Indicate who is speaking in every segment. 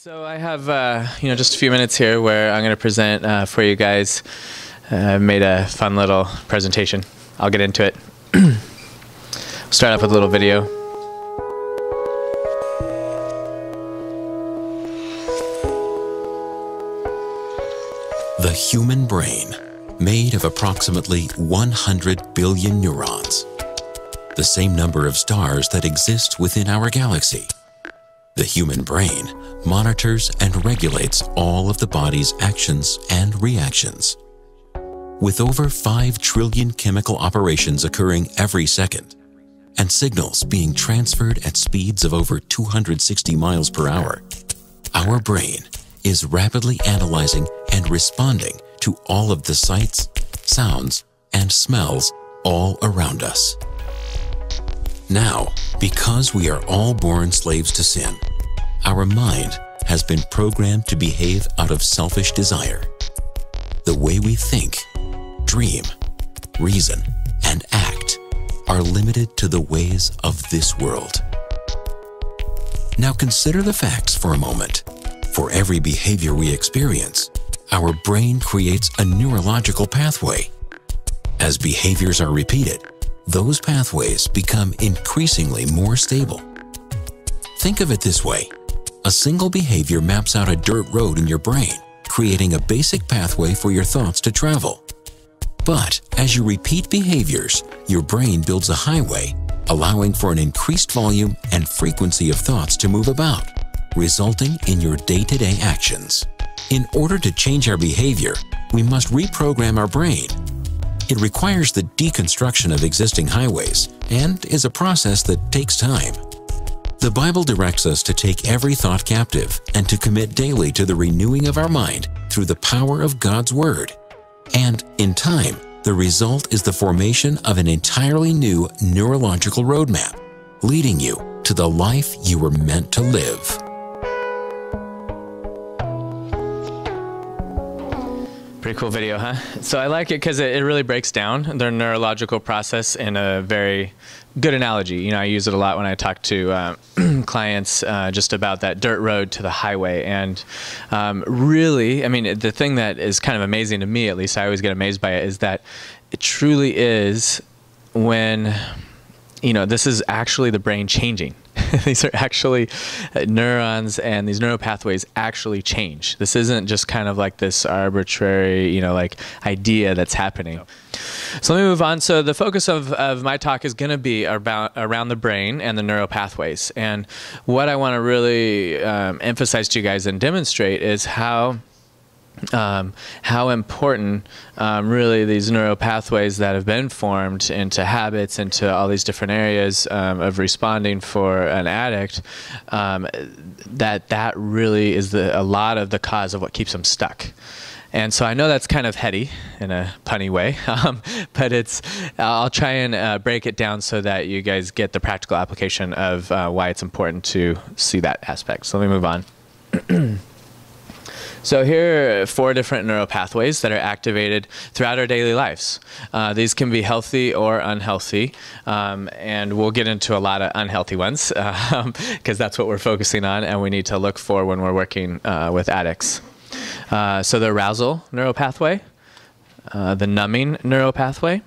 Speaker 1: So I have, just a few minutes here where I'm going to present for you guys. I made a fun little presentation. I'll get into it. Start off with a little video.
Speaker 2: The human brain, made of approximately 100 billion neurons, the same number of stars that exist within our galaxy. The human brain monitors and regulates all of the body's actions and reactions. With over 5 trillion chemical operations occurring every second, and signals being transferred at speeds of over 260 miles per hour, our brain is rapidly analyzing and responding to all of the sights, sounds, and smells all around us. Now, because we are all born slaves to sin, our mind has been programmed to behave out of selfish desire. The way we think, dream, reason, and act are limited to the ways of this world. Now consider the facts for a moment. For every behavior we experience, our brain creates a neurological pathway. As behaviors are repeated, those pathways become increasingly more stable. Think of it this way. A single behavior maps out a dirt road in your brain, creating a basic pathway for your thoughts to travel. But as you repeat behaviors, your brain builds a highway, allowing for an increased volume and frequency of thoughts to move about, resulting in your day-to-day actions. In order to change our behavior, we must reprogram our brain. It requires the deconstruction of existing highways and is a process that takes time. The Bible directs us to take every thought captive and to commit daily to the renewing of our mind through the power of God's Word. And in time, the result is the formation of an entirely new neurological roadmap, leading you to the life you were meant to live.
Speaker 1: Pretty cool video, huh? So I like it because it really breaks down their neurological process in a very good analogy. You know, I use it a lot when I talk to clients just about that dirt road to the highway. And really, I mean, the thing that is kind of amazing to me, at least I always get amazed by it, is that it truly is when, this is actually the brain changing. These are actually neurons, and these neuropathways actually change. This isn't just kind of like this arbitrary, idea that's happening. So let me move on. So the focus of my talk is going to be around the brain and the neuropathways. And what I want to really emphasize to you guys and demonstrate is how important really these neuropathways that have been formed into habits, into all these different areas of responding for an addict, that really is a lot of the cause of what keeps them stuck. And so I know that's kind of heady in a punny way, but I'll try and break it down so that you guys get the practical application of why it's important to see that aspect. So let me move on. So here are 4 different neuropathways that are activated throughout our daily lives. These can be healthy or unhealthy, and we'll get into a lot of unhealthy ones because that's what we're focusing on and we need to look for when we're working with addicts. So the arousal neuropathway, the numbing neuropathway,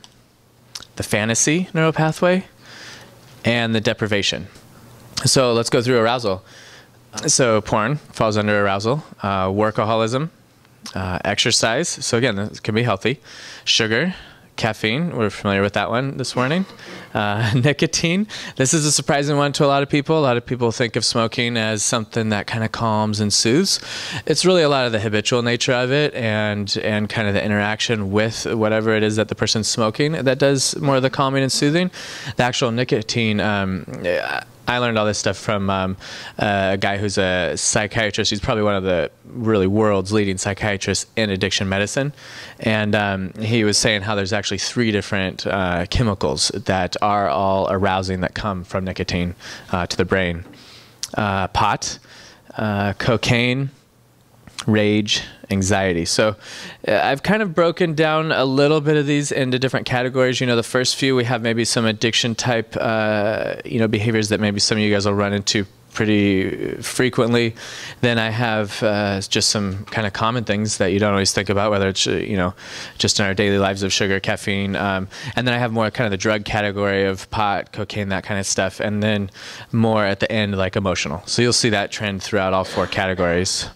Speaker 1: the fantasy neuropathway, and the deprivation. So let's go through arousal. So porn falls under arousal, workaholism, exercise. So again, this can be healthy. Sugar, caffeine, we're familiar with that one this morning. Nicotine, this is a surprising one to a lot of people. A lot of people think of smoking as something that kind of calms and soothes. It's really a lot of the habitual nature of it and kind of the interaction with whatever it is that the person's smoking that does more of the calming and soothing. The actual nicotine, I learned all this stuff from a guy who's a psychiatrist. He's probably one of the really world's leading psychiatrists in addiction medicine. And he was saying how there's actually 3 different chemicals that are all arousing that come from nicotine to the brain. Pot, cocaine, rage, anxiety. So I've kind of broken down a little bit of these into different categories. The first few we have maybe some addiction type, behaviors that maybe some of you guys will run into pretty frequently. Then I have just some kind of common things that you don't always think about, whether it's, just in our daily lives of sugar, caffeine. And then I have more kind of the drug category of pot, cocaine, that kind of stuff. And then more at the end, like emotional. So you'll see that trend throughout all 4 categories.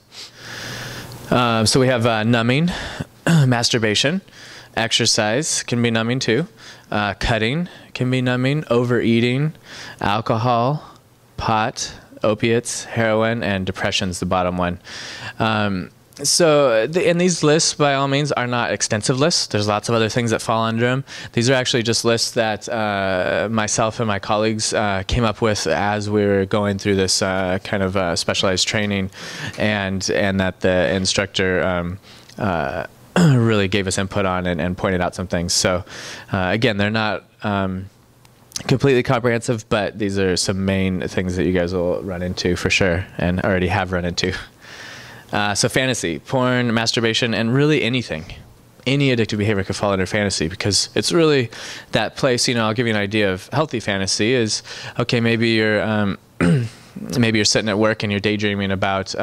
Speaker 1: So we have numbing, masturbation, exercise can be numbing too, cutting can be numbing, overeating, alcohol, pot, opiates, heroin, and depression's the bottom one. And these lists, by all means, are not extensive lists. There's lots of other things that fall under them. These are actually just lists that myself and my colleagues came up with as we were going through this kind of specialized training, and that the instructor really gave us input on and pointed out some things. So again, they're not completely comprehensive, but these are some main things that you guys will run into for sure, and already have run into. So fantasy, porn, masturbation, and really anything. Any addictive behavior could fall under fantasy, because it's really that place. I'll give you an idea of healthy fantasy is, okay, maybe you're maybe you're sitting at work and you're daydreaming about,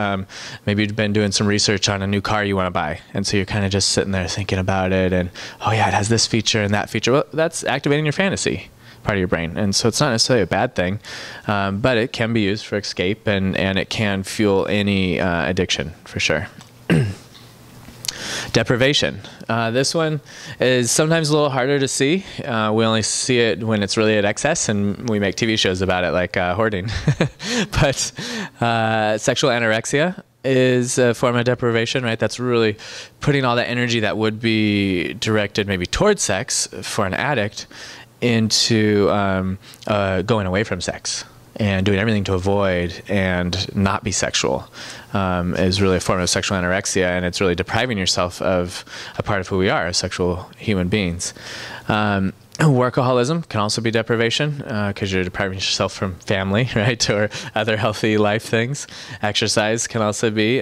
Speaker 1: maybe you've been doing some research on a new car you want to buy. And so you're kind of just sitting there thinking about it, and, oh yeah, it has this feature and that feature. Well, that's activating your fantasy part of your brain. And so it's not necessarily a bad thing, but it can be used for escape, and it can fuel any addiction for sure. Deprivation. This one is sometimes a little harder to see. We only see it when it's really at excess, and we make TV shows about it, like hoarding. But sexual anorexia is a form of deprivation, right? That's really putting all that energy that would be directed maybe towards sex for an addict into going away from sex and doing everything to avoid and not be sexual, is really a form of sexual anorexia, and it's really depriving yourself of a part of who we are as sexual human beings. Workaholism can also be deprivation, because you're depriving yourself from family, right, or other healthy life things. Exercise can also be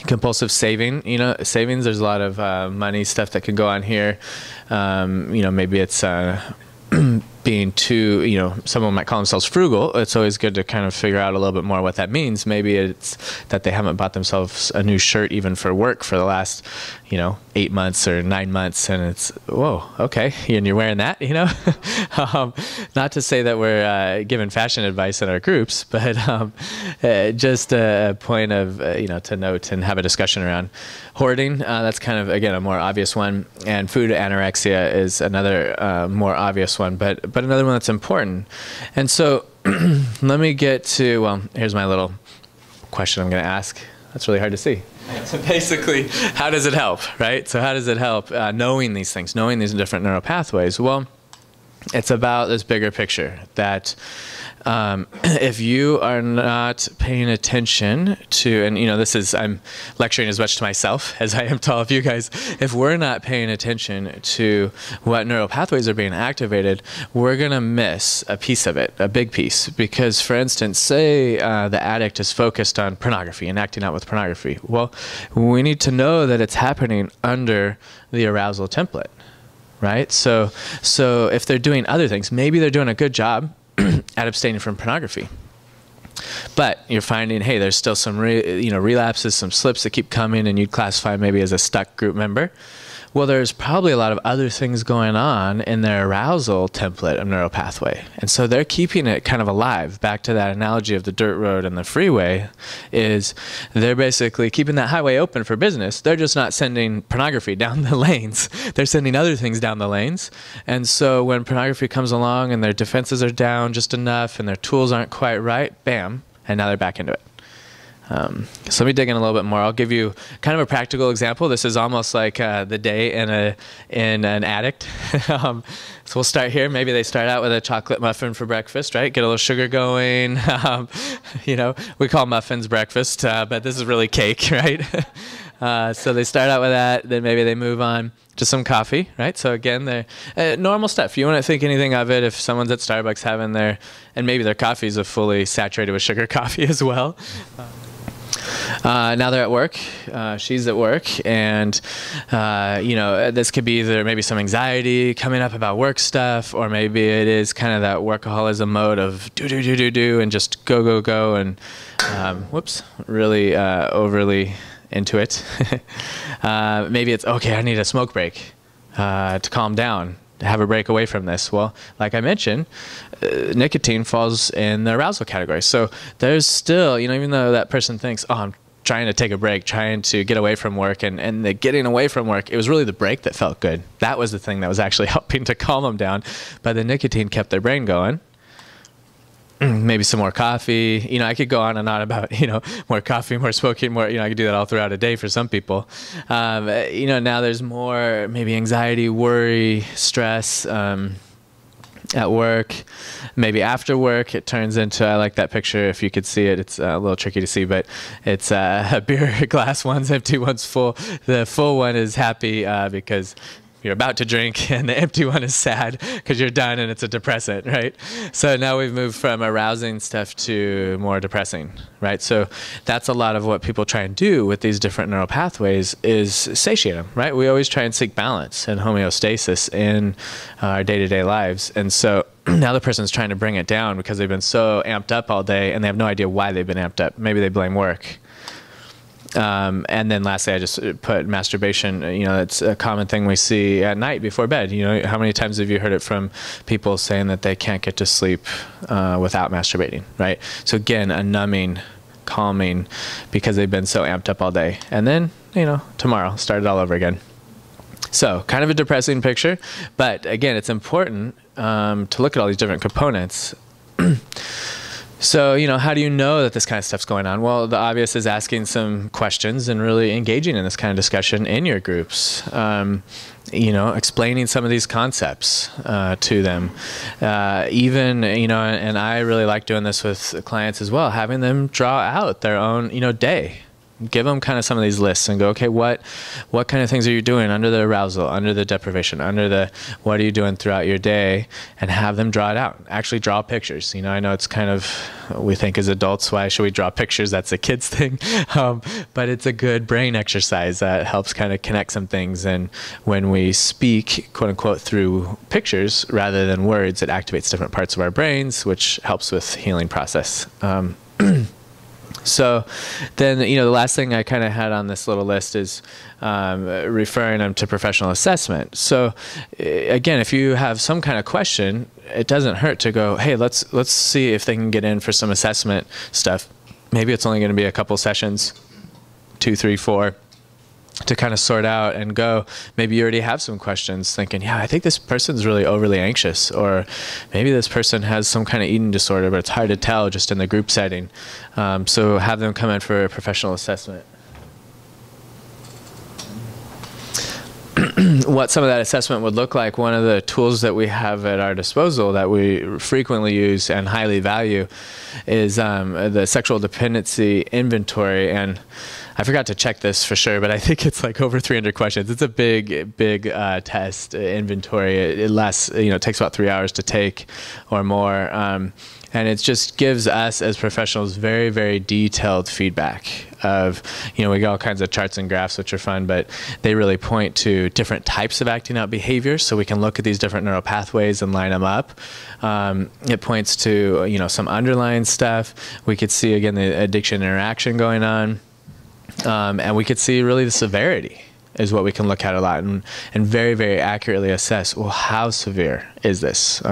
Speaker 1: compulsive saving. Savings, there's a lot of money stuff that can go on here. Maybe it's being too, someone might call themselves frugal. It's always good to kind of figure out a little bit more what that means. Maybe it's that they haven't bought themselves a new shirt even for work for the last, 8 months or 9 months, and it's, whoa, okay, and you're wearing that, not to say that we're giving fashion advice in our groups, but just a point of, to note and have a discussion around. Hoarding, that's kind of, again, a more obvious one, and food anorexia is another more obvious one, but another one that's important. And so let me get to, well, here's my little question I'm going to ask. That's really hard to see. So basically, how does it help, right? So how does it help knowing these things, knowing these different neural pathways? Well, it's about this bigger picture that if you are not paying attention to, and I'm lecturing as much to myself as I am to all of you guys, if we're not paying attention to what neural pathways are being activated, we're going to miss a piece of it, a big piece. Because, for instance, say the addict is focused on pornography and acting out with pornography. Well, we need to know that it's happening under the arousal template, right? So if they're doing other things, maybe they're doing a good job at abstaining from pornography, but you're finding, hey, there's still some relapses, some slips that keep coming, and you'd classify maybe as a stuck group member. Well, there's probably a lot of other things going on in their arousal template of neural pathway. And so they're keeping it kind of alive. Back to that analogy of the dirt road and the freeway, is they're basically keeping that highway open for business. They're just not sending pornography down the lanes. They're sending other things down the lanes. And so when pornography comes along and their defenses are down just enough and their tools aren't quite right, bam, and now they're back into it. So let me dig in a little bit more. I'll give you kind of a practical example. This is almost like the day in an addict. So we'll start here. Maybe they start out with a chocolate muffin for breakfast, right? Get a little sugar going. We call muffins breakfast, but this is really cake, right? So they start out with that. Then maybe they move on to some coffee, right? So again, they're normal stuff. You wouldn't think anything of it if someone's at Starbucks having and maybe their coffee is a fully saturated with sugar coffee as well. Now they're at work. She's at work, and this could be either maybe some anxiety coming up about work stuff, or maybe it is kind of that workaholism mode of do, and just go, and really overly into it. Maybe it's okay. I need a smoke break to calm down, to have a break away from this. Well, like I mentioned, nicotine falls in the arousal category. So there's still, even though that person thinks, oh, I'm trying to take a break, trying to get away from work, and the getting away from work, it was really the break that felt good. That was the thing that was actually helping to calm them down. But the nicotine kept their brain going. Maybe some more coffee. I could go on and on about, more coffee, more smoking, more, I could do that all throughout a day for some people. Now there's more maybe anxiety, worry, stress, at work, maybe after work. It turns into, I like that picture. If you could see it, it's a little tricky to see, but it's a beer glass, one's empty, one's full. The full one is happy because you're about to drink, and the empty one is sad because you're done and it's a depressant, right? So now we've moved from arousing stuff to more depressing, right? So that's a lot of what people try and do with these different neural pathways is satiate them, right? We always try and seek balance and homeostasis in our day-to-day lives. And so now the person's trying to bring it down because they've been so amped up all day and they have no idea why they've been amped up. Maybe they blame work. And then lastly, I just put masturbation. It's a common thing we see at night before bed. How many times have you heard it from people saying that they can't get to sleep without masturbating, right? So again, a numbing, calming, because they've been so amped up all day. And then, tomorrow, start it all over again. So kind of a depressing picture, but again, it's important to look at all these different components. So, how do you know that this kind of stuff's going on? Well, the obvious is asking some questions and really engaging in this kind of discussion in your groups. Explaining some of these concepts to them. And I really like doing this with clients as well, having them draw out their own, day. Give them kind of some of these lists and go, okay, what kind of things are you doing under the arousal, under the deprivation, what are you doing throughout your day, and have them draw it out. Actually draw pictures. I know it's kind of, we think as adults, why should we draw pictures? That's a kid's thing. But it's a good brain exercise that helps kind of connect some things. And when we speak, quote unquote, through pictures rather than words, it activates different parts of our brains, which helps with healing process. So then, the last thing I kind of had on this little list is referring them to professional assessment. So again, if you have some kind of question, it doesn't hurt to go, hey, let's see if they can get in for some assessment stuff. Maybe it's only going to be a couple sessions, 2, 3, 4, to kind of sort out and go. Maybe you already have some questions thinking, yeah, I think this person's really overly anxious, or maybe this person has some kind of eating disorder, but it's hard to tell just in the group setting. So have them come in for a professional assessment. What some of that assessment would look like, one of the tools that we have at our disposal that we frequently use and highly value is the sexual dependency inventory. And I forgot to check this for sure, but I think it's like over 300 questions. It's a big test inventory. It lasts, it takes about 3 hours to take or more. And it just gives us as professionals very, very detailed feedback of, we got all kinds of charts and graphs, which are fun, but they really point to different types of acting out behaviors. So we can look at these different neural pathways and line them up. It points to, some underlying stuff. We could see, again, the addiction interaction going on. And we could see really the severity is what we can look at a lot and very, very accurately assess, well, how severe is this?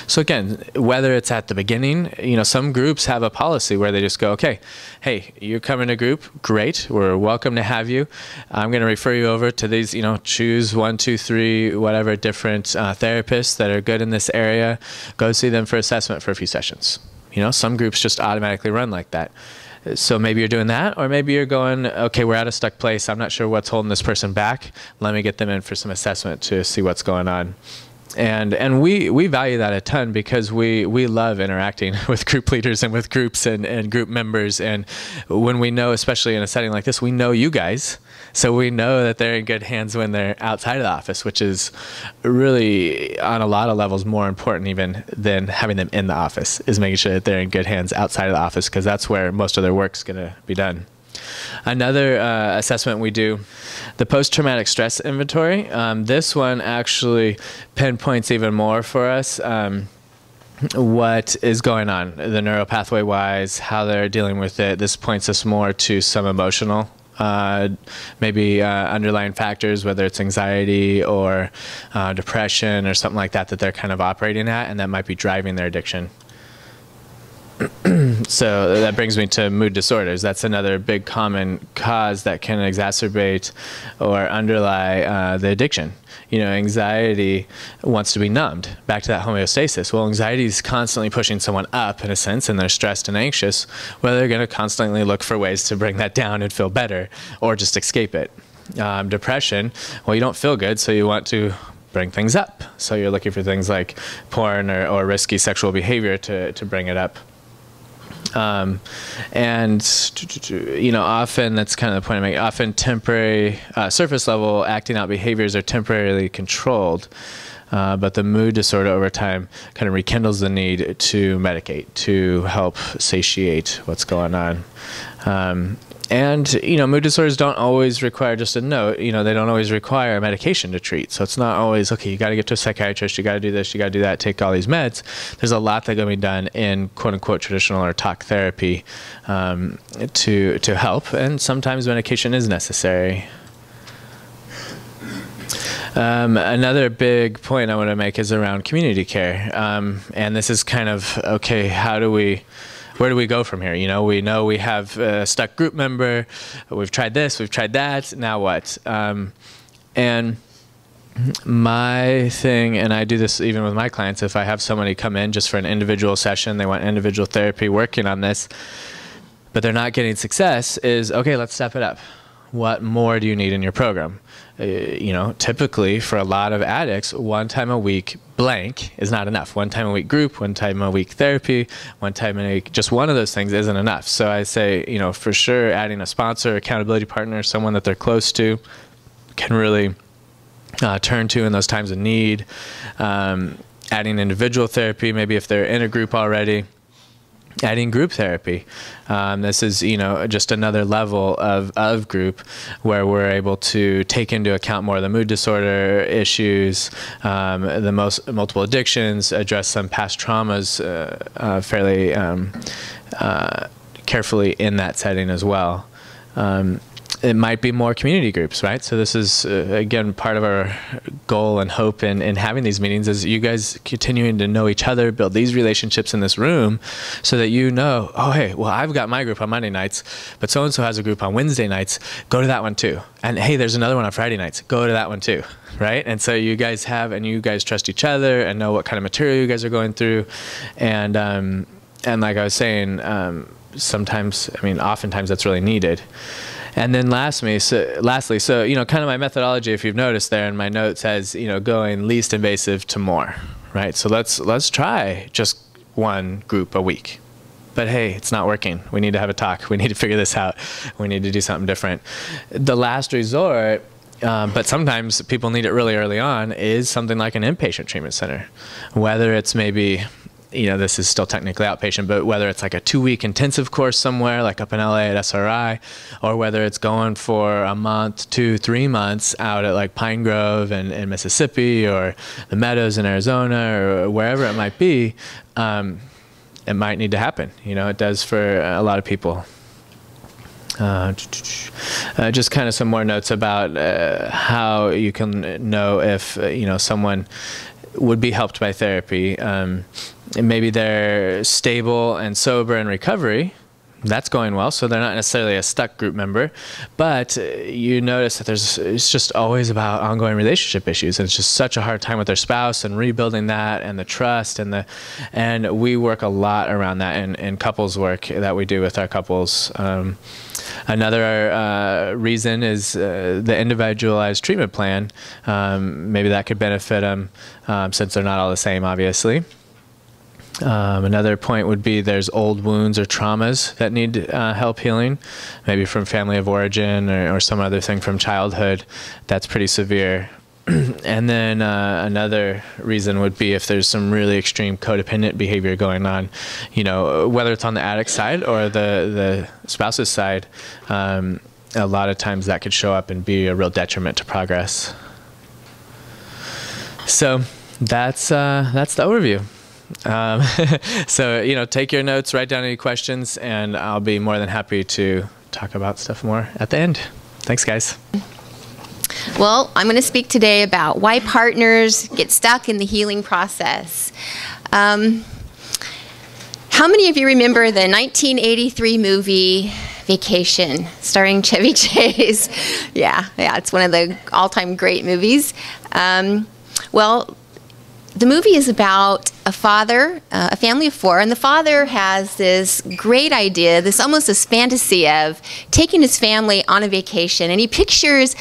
Speaker 1: So again, whether it's at the beginning, some groups have a policy where they just go, okay, hey, you come in a group, great, we're welcome to have you. I'm going to refer you over to these, choose 1, 2, 3, whatever different therapists that are good in this area. Go see them for assessment for a few sessions. Some groups just automatically run like that. So maybe you're doing that, or maybe you're going, okay, we're at a stuck place. I'm not sure what's holding this person back. Let me get them in for some assessment to see what's going on. And we value that a ton because we love interacting with group leaders and with groups and group members. And when we know, especially in a setting like this, we know you guys. So we know that they're in good hands when they're outside of the office, which is really on a lot of levels more important even than having them in the office, is making sure that they're in good hands outside of the office, because that's where most of their work's going to be done. Another assessment we do, the post-traumatic stress inventory. This one actually pinpoints even more for us what is going on, the neural pathway wise, how they're dealing with it. This points us more to some emotional maybe underlying factors, whether it's anxiety or depression or something like that they're kind of operating at, and that might be driving their addiction. So that brings me to mood disorders. That's another big common cause that can exacerbate or underlie the addiction. You know, anxiety wants to be numbed. Back to that homeostasis. Well, anxiety is constantly pushing someone up in a sense, and they're stressed and anxious. Well, they're going to constantly look for ways to bring that down and feel better, or just escape it. Depression, well, you don't feel good, so you want to bring things up. So you're looking for things like porn or risky sexual behavior to bring it up. And you know, often that's kind of the point I make. Often temporary, surface level acting out behaviors are temporarily controlled, but the mood disorder over time kind of rekindles the need to medicate to help satiate what's going on. And, you know, mood disorders don't always require, just a note, you know, they don't always require medication to treat. So it's not always, okay, you got to get to a psychiatrist, you got to do this, you got to do that, take all these meds. There's a lot that can be done in quote unquote traditional or talk therapy to help. And sometimes medication is necessary. Another big point I want to make is around community care. And this is kind of, okay, where do we go from here? You know we have a stuck group member, we've tried this, we've tried that, now what? And my thing, and I do this even with my clients, if I have somebody come in just for an individual session, they want individual therapy working on this, but they're not getting success, is, okay, let's step it up. What more do you need in your program? You know, typically for a lot of addicts, 1 time a week blank is not enough. 1 time a week group, 1 time a week therapy, 1 time a week, just one of those things isn't enough. So I say, you know, for sure adding a sponsor, accountability partner, someone that they're close to can really turn to in those times of need. Adding individual therapy, maybe if they're in a group already. Adding group therapy. This is, you know, just another level of group where we're able to take into account more of the mood disorder issues, the multiple addictions, address some past traumas fairly carefully in that setting as well. It might be more community groups, right? So this is, again, part of our goal and hope in having these meetings is you guys continuing to know each other, build these relationships in this room so that you know, oh, hey, well, I've got my group on Monday nights, but so-and-so has a group on Wednesday nights. Go to that one too. And hey, there's another one on Friday nights. Go to that one too, right? And so you guys have, and you guys trust each other and know what kind of material you guys are going through. And like I was saying, sometimes, I mean, oftentimes that's really needed. And then lastly, so, you know, kind of my methodology, if you've noticed there in my notes, says, you know, going least invasive to more, right? So let's try just 1 group a week. But hey, it's not working. We need to have a talk. We need to figure this out. We need to do something different. The last resort, but sometimes people need it really early on, is something like an inpatient treatment center. Whether it's maybe, you know, this is still technically outpatient, but whether it's like a 2-week intensive course somewhere, like up in LA at SRI, or whether it's going for a month, 2-3 months out at like Pine Grove in Mississippi, or the Meadows in Arizona, or wherever it might be, it might need to happen. You know, it does for a lot of people. Just kind of some more notes about how you can know if, you know, someone would be helped by therapy. And maybe they're stable and sober in recovery. That's going well, so they're not necessarily a stuck group member, but you notice that it's just always about ongoing relationship issues, and it's just such a hard time with their spouse and rebuilding that and the trust and we work a lot around that in couples work that we do with our couples. Another reason is the individualized treatment plan. Maybe that could benefit them since they're not all the same, obviously. Another point would be there's old wounds or traumas that need help healing, maybe from family of origin or some other thing from childhood that's pretty severe. And then another reason would be if there's some really extreme codependent behavior going on, you know, whether it's on the addict side or the spouse's side. a lot of times that could show up and be a real detriment to progress. So that's the overview. So, you know, take your notes, write down any questions, and I'll be more than happy to talk about stuff more at the end. Thanks, guys.
Speaker 3: Well, I'm going to speak today about why partners get stuck in the healing process. How many of you remember the 1983 movie Vacation, starring Chevy Chase? Yeah, it's one of the all-time great movies. Well, the movie is about a father, a family of four, and the father has this great idea, this almost this fantasy of taking his family on a vacation, and he pictures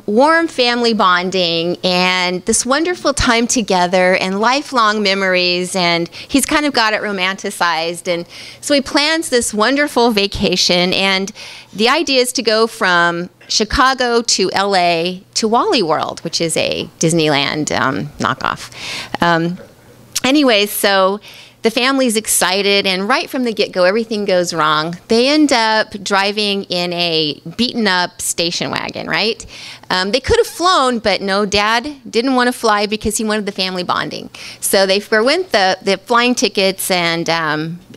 Speaker 3: warm family bonding and this wonderful time together and lifelong memories, and he's kind of got it romanticized, and so he plans this wonderful vacation, and the idea is to go from Chicago to LA to Wally World, which is a Disneyland knockoff. Anyway, so the family's excited, and right from the get-go, everything goes wrong. They end up driving in a beaten-up station wagon, right? They could have flown, but no, Dad didn't want to fly because he wanted the family bonding. So they forwent the flying tickets, and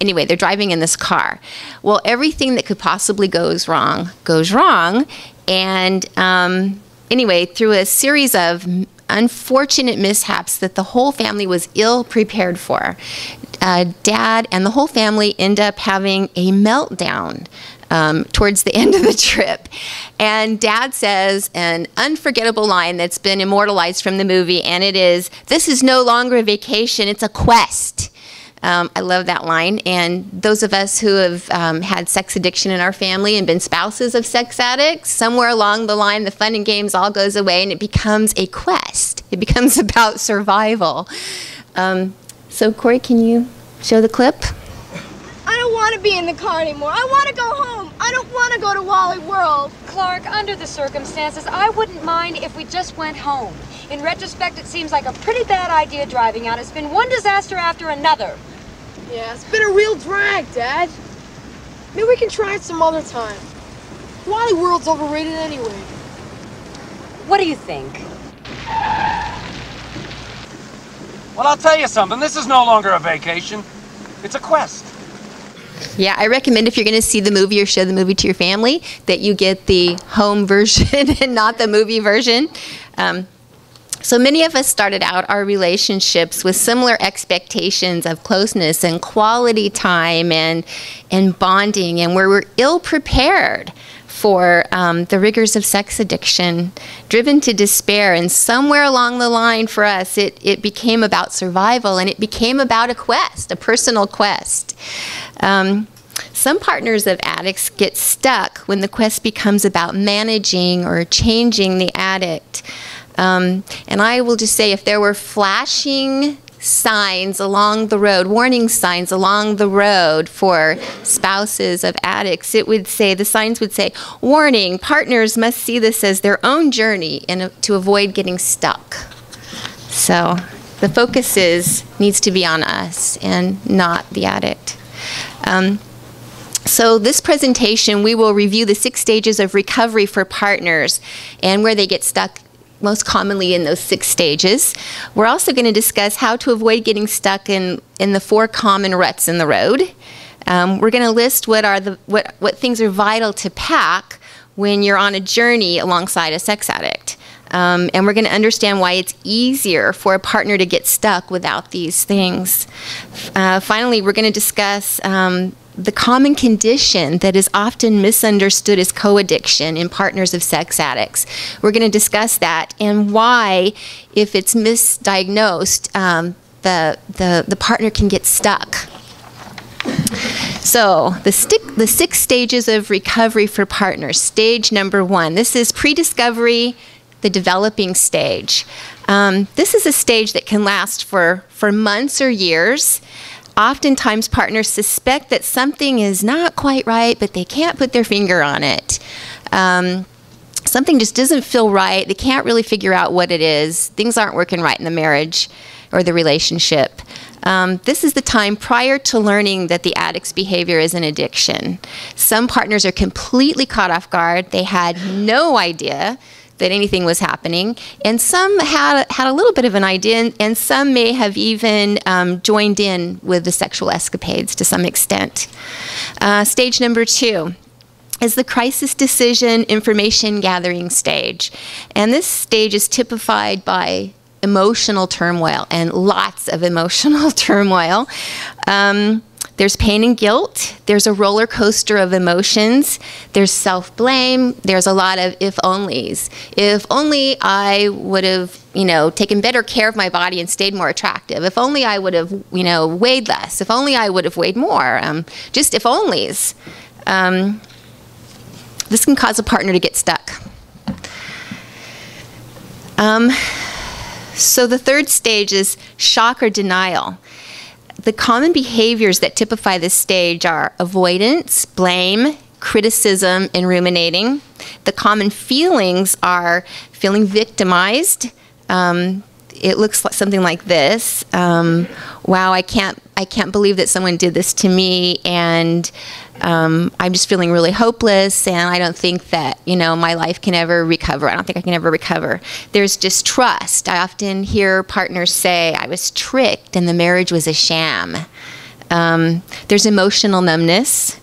Speaker 3: anyway, they're driving in this car. Well, everything that could possibly goes wrong, and anyway, through a series of unfortunate mishaps that the whole family was ill prepared for, Dad and the whole family end up having a meltdown towards the end of the trip. And Dad says an unforgettable line that's been immortalized from the movie, and it is, "This is no longer a vacation, it's a quest." I love that line, and those of us who have had sex addiction in our family and been spouses of sex addicts, somewhere along the line the fun and games all goes away and it becomes a quest. It becomes about survival. So Corey, can you show the clip?
Speaker 4: I don't want to be in the car anymore. I want to go home. I don't want to go to Wally World.
Speaker 5: Clark, under the circumstances, I wouldn't mind if we just went home. In retrospect, it seems like a pretty bad idea driving out. It's been one disaster after another.
Speaker 4: Yeah, it's been a real drag, Dad. Maybe we can try it some other time. Wally World's overrated anyway.
Speaker 5: What do you think?
Speaker 6: Well, I'll tell you something. This is no longer a vacation. It's a quest.
Speaker 3: Yeah, I recommend if you're going to see the movie or show the movie to your family that you get the home version and not the movie version. So many of us started out our relationships with similar expectations of closeness and quality time and bonding, and where we're ill prepared for the rigors of sex addiction, driven to despair, and somewhere along the line for us it became about survival, and it became about a quest, a personal quest. Some partners of addicts get stuck when the quest becomes about managing or changing the addict. And I will just say, if there were flashing signs along the road, warning signs along the road for spouses of addicts, it would say, the signs would say, "Warning, partners must see this as their own journey to avoid getting stuck." So the focus needs to be on us and not the addict. So this presentation, we will review the 6 stages of recovery for partners and where they get stuck most commonly in those 6 stages. We're also going to discuss how to avoid getting stuck in the 4 common ruts in the road. We're going to list what things are vital to pack when you're on a journey alongside a sex addict. And we're going to understand why it's easier for a partner to get stuck without these things. Finally, we're going to discuss the common condition that is often misunderstood as co-addiction in partners of sex addicts. We're going to discuss that and why, if it's misdiagnosed, the partner can get stuck. So the 6 stages of recovery for partners. Stage number 1. This is pre-discovery, the developing stage. This is a stage that can last for months or years. Oftentimes partners suspect that something is not quite right, but they can't put their finger on it. Something just doesn't feel right. They can't really figure out what it is. Things aren't working right in the marriage or the relationship. This is the time prior to learning that the addict's behavior is an addiction. Some partners are completely caught off guard. They had no idea that anything was happening, and some had a little bit of an idea, and some may have even joined in with the sexual escapades to some extent. Stage number 2 is the crisis decision information gathering stage, and this stage is typified by emotional turmoil, and lots of emotional turmoil. There's pain and guilt. There's a roller coaster of emotions. There's self-blame. There's a lot of if-onlys. If only I would have, taken better care of my body and stayed more attractive. If only I would have, weighed less. If only I would have weighed more. Just if-onlys. This can cause a partner to get stuck. So the third stage is shock or denial. The common behaviors that typify this stage are avoidance, blame, criticism, and ruminating. The common feelings are feeling victimized. It looks like something like this. Wow, I can't believe that someone did this to me, and I'm just feeling really hopeless, and I don't think that, my life can ever recover. I don't think I can ever recover. There's distrust. I often hear partners say, I was tricked and the marriage was a sham. There's emotional numbness,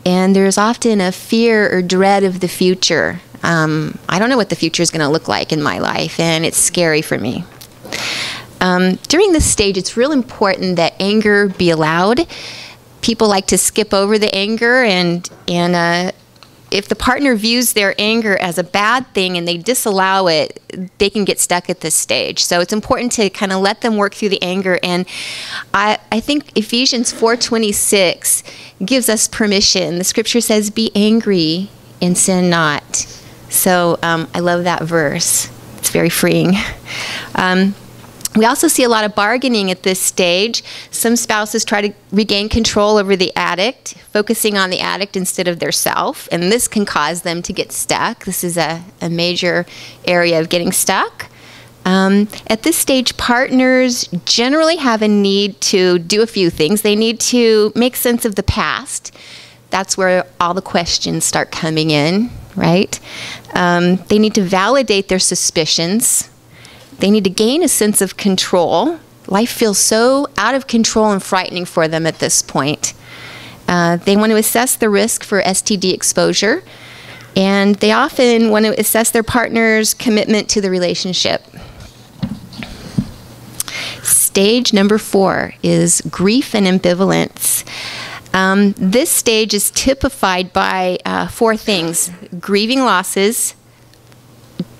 Speaker 3: and there's often a fear or dread of the future. I don't know what the future is going to look like in my life, and it's scary for me. During this stage, it's real important that anger be allowed. People like to skip over the anger, and if the partner views their anger as a bad thing and they disallow it, they can get stuck at this stage. So it's important to kind of let them work through the anger. And I think Ephesians 4:26 gives us permission. The scripture says, be angry and sin not. So I love that verse. It's very freeing. We also see a lot of bargaining at this stage. Some spouses try to regain control over the addict, focusing on the addict instead of their self, and this can cause them to get stuck. This is a major area of getting stuck. At this stage, partners generally have a need to do a few things. They need to make sense of the past. That's where all the questions start coming in, right? They need to validate their suspicions. They need to gain a sense of control. Life feels so out of control and frightening for them at this point. They want to assess the risk for STD exposure, and they often want to assess their partner's commitment to the relationship. Stage number 4 is grief and ambivalence. This stage is typified by 4 things: grieving losses,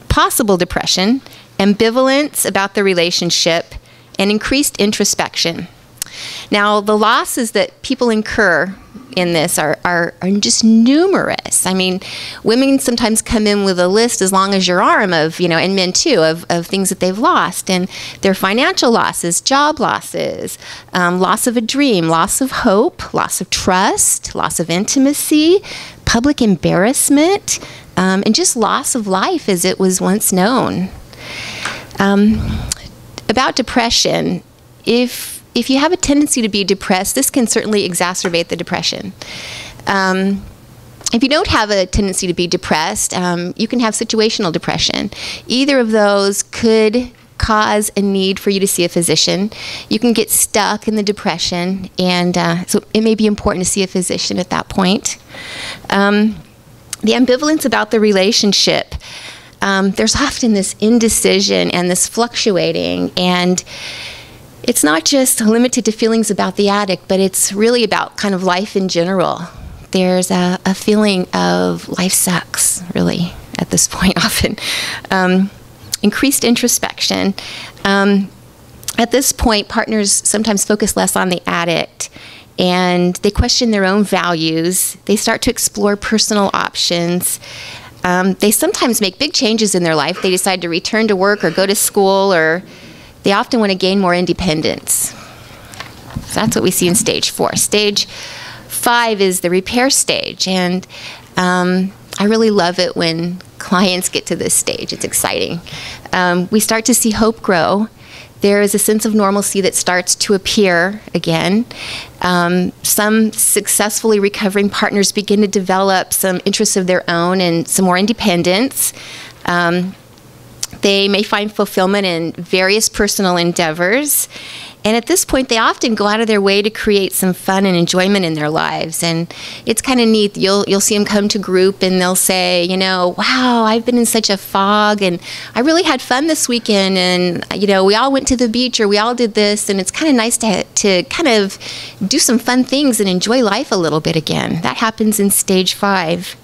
Speaker 3: possible depression, ambivalence about the relationship, and increased introspection. Now, the losses that people incur in this are just numerous. I mean, women sometimes come in with a list as long as your arm of, and men too, of things that they've lost. And their financial losses, job losses, loss of a dream, loss of hope, loss of trust, loss of intimacy, public embarrassment, and just loss of life as it was once known. About depression, if you have a tendency to be depressed, this can certainly exacerbate the depression. If you don't have a tendency to be depressed, you can have situational depression. Either of those could cause a need for you to see a physician. You can get stuck in the depression, and so it may be important to see a physician at that point. The ambivalence about the relationship. There's often this indecision and this fluctuating, and it's not just limited to feelings about the addict, but it's really about kind of life in general. There's a feeling of life sucks, really, at this point often. Increased introspection. At this point, partners sometimes focus less on the addict, and they question their own values. They start to explore personal options. They sometimes make big changes in their life. They decide to return to work or go to school, or they often want to gain more independence. So that's what we see in stage 4. Stage 5 is the repair stage, and I really love it when clients get to this stage. It's exciting. We start to see hope grow. there is a sense of normalcy that starts to appear again. Some successfully recovering partners begin to develop some interests of their own and some more independence. They may find fulfillment in various personal endeavors. And at this point, they often go out of their way to create some fun and enjoyment in their lives. And it's kind of neat. You'll see them come to group and they'll say, you know, wow, I've been in such a fog and I really had fun this weekend. And, you know, we all went to the beach or we all did this. And it's kind of nice to kind of do some fun things and enjoy life a little bit again. That happens in stage 5.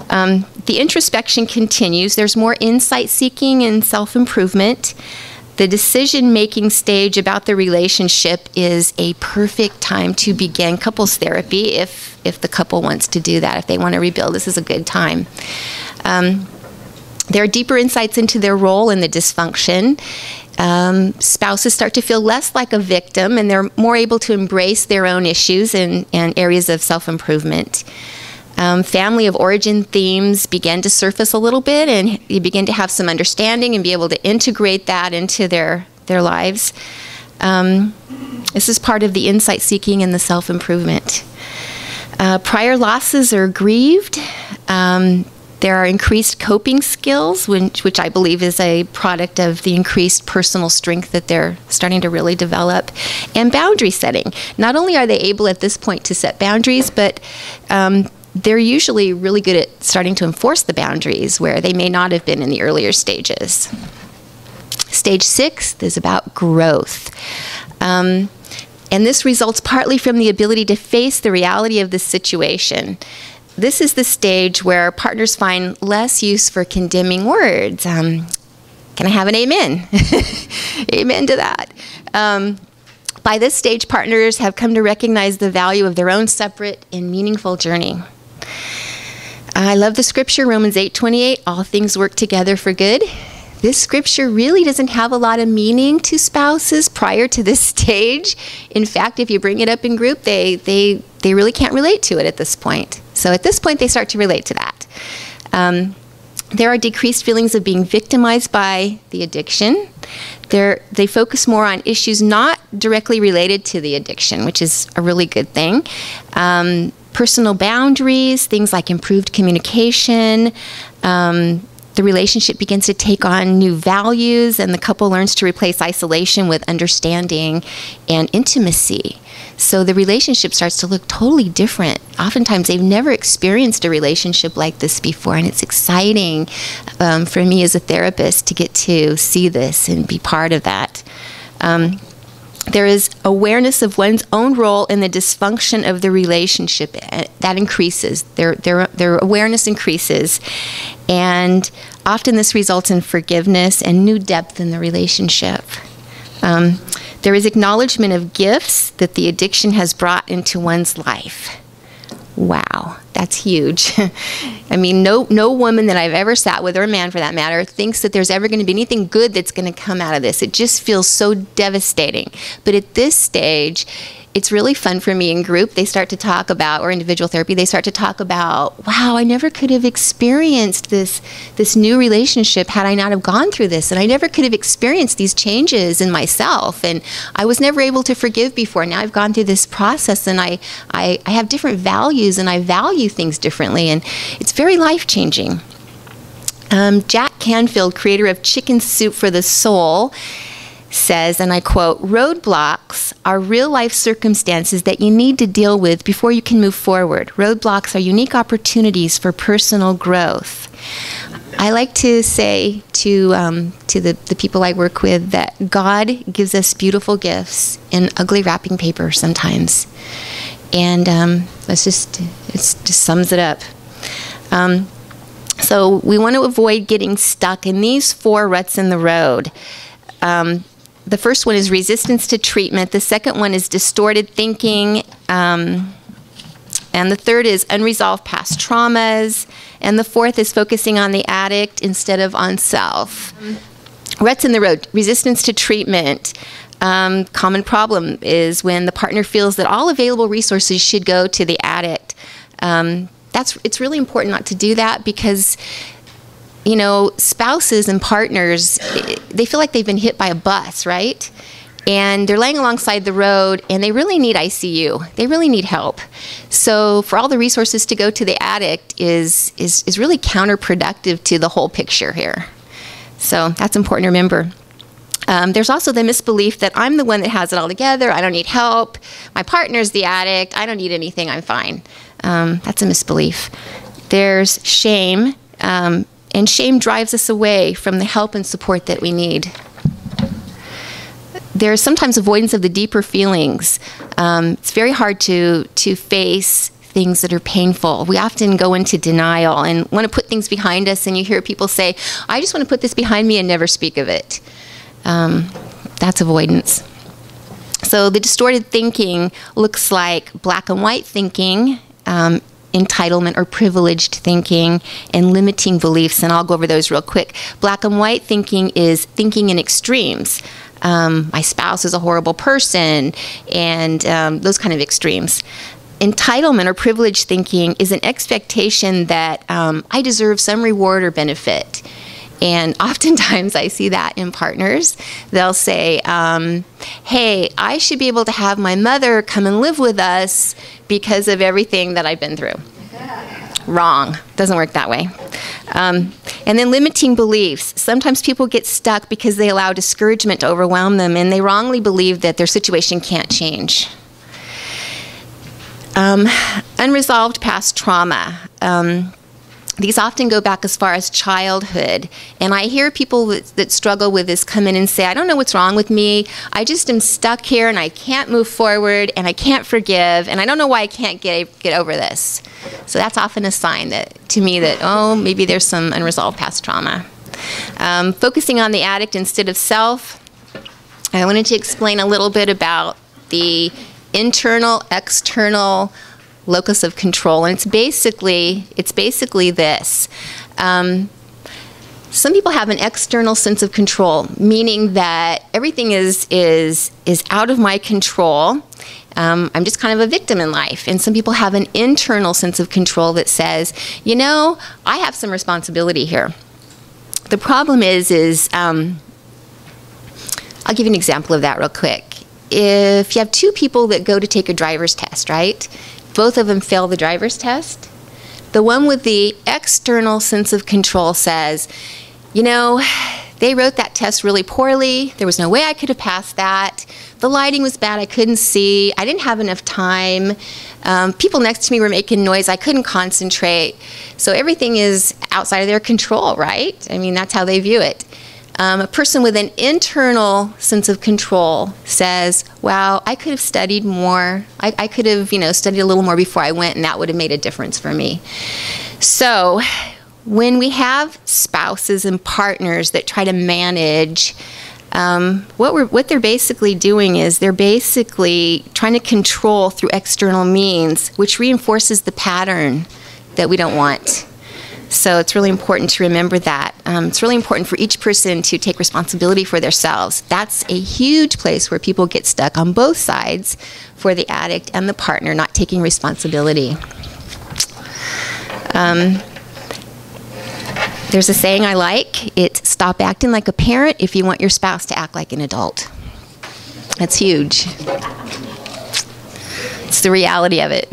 Speaker 3: The introspection continues. There's more insight seeking and self-improvement. The decision-making stage about the relationship is a perfect time to begin couples therapy if the couple wants to do that. If they want to rebuild, this is a good time. There are deeper insights into their role in the dysfunction. Spouses start to feel less like a victim, and they're more able to embrace their own issues and areas of self-improvement. Family of origin themes begin to surface a little bit, and you begin to have some understanding and be able to integrate that into their lives. This is part of the insight seeking and the self-improvement. Prior losses are grieved. There are increased coping skills, which I believe is a product of the increased personal strength that they're starting to really develop. And boundary setting. Not only are they able at this point to set boundaries, but they're usually really good at starting to enforce the boundaries where they may not have been in the earlier stages. Stage 6 is about growth. And this results partly from the ability to face the reality of the situation. This is the stage where partners find less use for condemning words. Can I have an amen? Amen to that. By this stage, partners have come to recognize the value of their own separate and meaningful journey. I love the scripture, Romans 8:28, all things work together for good. This scripture really doesn't have a lot of meaning to spouses prior to this stage. In fact, if you bring it up in group, they really can't relate to it at this point. So at this point, they start to relate to that. There are decreased feelings of being victimized by the addiction. They focus more on issues not directly related to the addiction, which is a really good thing. Personal boundaries, things like improved communication. The relationship begins to take on new values, and the couple learns to replace isolation with understanding and intimacy. So the relationship starts to look totally different. Oftentimes, they've never experienced a relationship like this before, and it's exciting for me as a therapist to get to see this and be part of that. There is awareness of one's own role in the dysfunction of the relationship. That increases. Their awareness increases. And often this results in forgiveness and new depth in the relationship. There is acknowledgement of gifts that the addiction has brought into one's life. Wow, that's huge. I mean, no woman that I've ever sat with, or a man for that matter, thinks that there's ever going to be anything good that's going to come out of this. It just feels so devastating. But at this stage, it's really fun for me in group. They start to talk about, or individual therapy, they start to talk about, wow, I never could have experienced this new relationship had I not have gone through this. And I never could have experienced these changes in myself. And I was never able to forgive before. Now I've gone through this process, and I have different values, and I value things differently. And it's very life-changing. Jack Canfield, creator of Chicken Soup for the Soul, says, and I quote, "Roadblocks are real-life circumstances that you need to deal with before you can move forward. Roadblocks are unique opportunities for personal growth." I like to say to the people I work with that God gives us beautiful gifts in ugly wrapping paper sometimes. And it just sums it up. So we want to avoid getting stuck in these 4 ruts in the road. The first one is resistance to treatment. The second one is distorted thinking. And the third is unresolved past traumas. And the fourth is focusing on the addict instead of on self. Ruts in the road, resistance to treatment. Common problem is when the partner feels that all available resources should go to the addict. It's really important not to do that, because you know, spouses and partners, they feel like they've been hit by a bus, right? And they're laying alongside the road, and they really need ICU. They really need help. So for all the resources to go to the addict is really counterproductive to the whole picture here. So that's important to remember. There's also the misbelief that I'm the one that has it all together. I don't need help. My partner's the addict. I don't need anything. I'm fine. That's a misbelief. There's shame, and shame drives us away from the help and support that we need. There's sometimes avoidance of the deeper feelings. It's very hard to face things that are painful. We often go into denial and want to put things behind us, and you hear people say, I just want to put this behind me and never speak of it. That's avoidance. So the distorted thinking looks like black and white thinking, entitlement or privileged thinking, and limiting beliefs, and I'll go over those real quick. Black and white thinking is thinking in extremes. My spouse is a horrible person, and those kind of extremes. Entitlement or privileged thinking is an expectation that I deserve some reward or benefit. And oftentimes I see that in partners. They'll say, hey, I should be able to have my mother come and live with us because of everything that I've been through. Wrong. Doesn't work that way. And then limiting beliefs. Sometimes people get stuck because they allow discouragement to overwhelm them, and they wrongly believe that their situation can't change. Unresolved past trauma. These often go back as far as childhood. And I hear people that struggle with this come in and say, I don't know what's wrong with me. I just am stuck here and I can't move forward and I can't forgive and I don't know why I can't get over this. So that's often a sign that, to me, that, oh, maybe there's some unresolved past trauma. Focusing on the addict instead of self. I wanted to explain a little bit about the internal, external locus of control, and it's basically this. Some people have an external sense of control, meaning that everything is out of my control. I'm just kind of a victim in life. And some people have an internal sense of control that says, you know, I have some responsibility here. The problem is I'll give you an example of that real quick. If you have two people that go to take a driver's test, right? Both of them fail the driver's test. The one with the external sense of control says, you know, they wrote that test really poorly. There was no way I could have passed that. The lighting was bad. I couldn't see. I didn't have enough time. People next to me were making noise. I couldn't concentrate. So everything is outside of their control, right? I mean, that's how they view it. A person with an internal sense of control says, wow, I could have studied more. I could have, studied a little more before I went, and that would have made a difference for me. So when we have spouses and partners that try to manage, what they're basically doing is they're basically trying to control through external means, which reinforces the pattern that we don't want. So it's really important to remember that. It's really important for each person to take responsibility for themselves. That's a huge place where people get stuck on both sides, for the addict and the partner not taking responsibility. There's a saying I like. It's stop acting like a parent if you want your spouse to act like an adult. That's huge. It's the reality of it.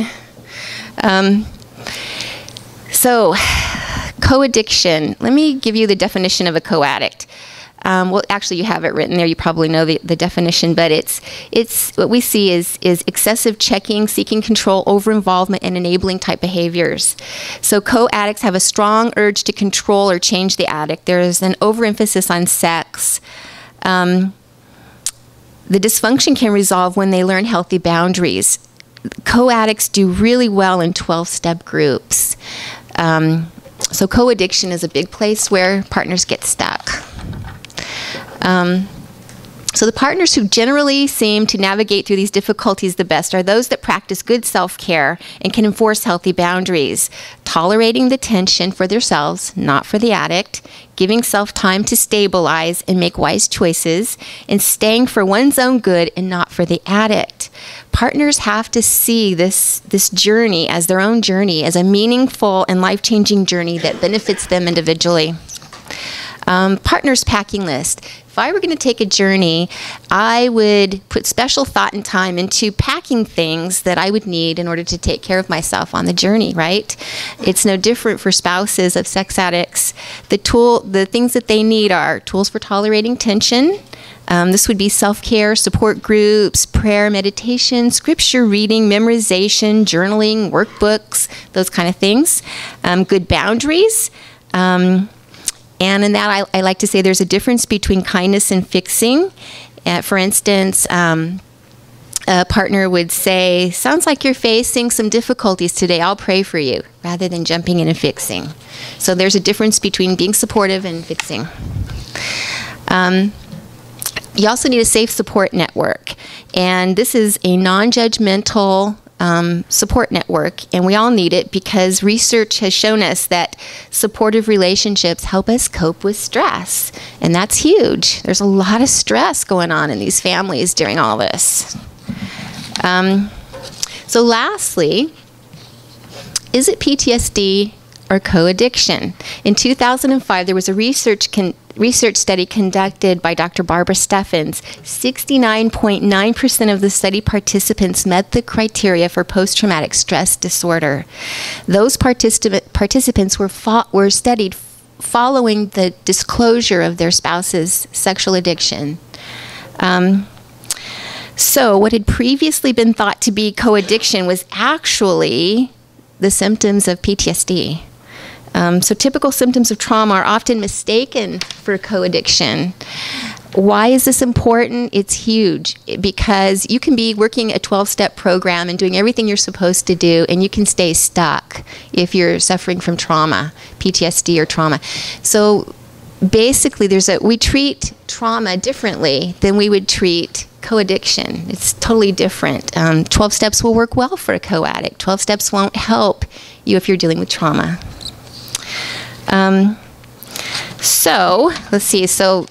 Speaker 3: So, co-addiction. Let me give you the definition of a co-addict. Well, actually, you have it written there. You probably know the definition, but it's what we see is excessive checking, seeking control, over-involvement, and enabling type behaviors. So co-addicts have a strong urge to control or change the addict. There is an overemphasis on sex. The dysfunction can resolve when they learn healthy boundaries. Co-addicts do really well in 12-step groups. So co-addiction is a big place where partners get stuck. So the partners who generally seem to navigate through these difficulties the best are those that practice good self-care and can enforce healthy boundaries, tolerating the tension for themselves, not for the addict, giving self time to stabilize and make wise choices, and staying for one's own good and not for the addict. Partners have to see this journey as their own journey, as a meaningful and life-changing journey that benefits them individually. Partner's packing list. If I were going to take a journey, I would put special thought and time into packing things that I would need in order to take care of myself on the journey, right? It's no different for spouses of sex addicts. The things that they need are tools for tolerating tension. This would be self-care, support groups, prayer, meditation, scripture reading, memorization, journaling, workbooks, those kind of things. Good boundaries. And in that, I like to say there's a difference between kindness and fixing. For instance, a partner would say, sounds like you're facing some difficulties today. I'll pray for you, rather than jumping in and fixing. So there's a difference between being supportive and fixing. You also need a safe support network. And this is a non-judgmental support network, and we all need it because research has shown us that supportive relationships help us cope with stress, and that's huge. There's a lot of stress going on in these families during all this. So lastly, is it PTSD or co-addiction? In 2005, there was a research study conducted by Dr. Barbara Steffens. 69.9% of the study participants met the criteria for post-traumatic stress disorder. Those participants were studied following the disclosure of their spouse's sexual addiction. So what had previously been thought to be co-addiction was actually the symptoms of PTSD. So typical symptoms of trauma are often mistaken for co-addiction. Why is this important? It's huge because you can be working a 12-step program and doing everything you're supposed to do, and you can stay stuck if you're suffering from trauma, PTSD or trauma. So basically, we treat trauma differently than we would treat co-addiction. It's totally different. 12 steps will work well for a co-addict. 12 steps won't help you if you're dealing with trauma. So let's see. So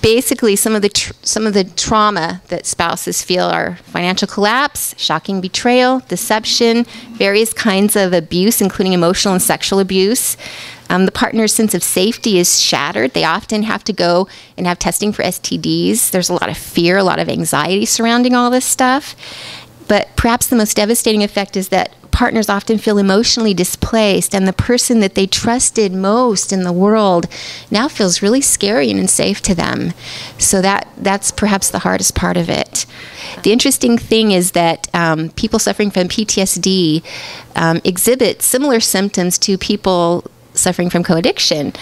Speaker 3: basically, some of the trauma that spouses feel are financial collapse, shocking betrayal, deception, various kinds of abuse, including emotional and sexual abuse. The partner's sense of safety is shattered. They often have to go and have testing for STDs. There's a lot of fear, a lot of anxiety surrounding all this stuff. But perhaps the most devastating effect is that partners often feel emotionally displaced, and the person that they trusted most in the world now feels really scary and unsafe to them. So that's perhaps the hardest part of it. The interesting thing is that people suffering from PTSD exhibit similar symptoms to people suffering from co-addiction,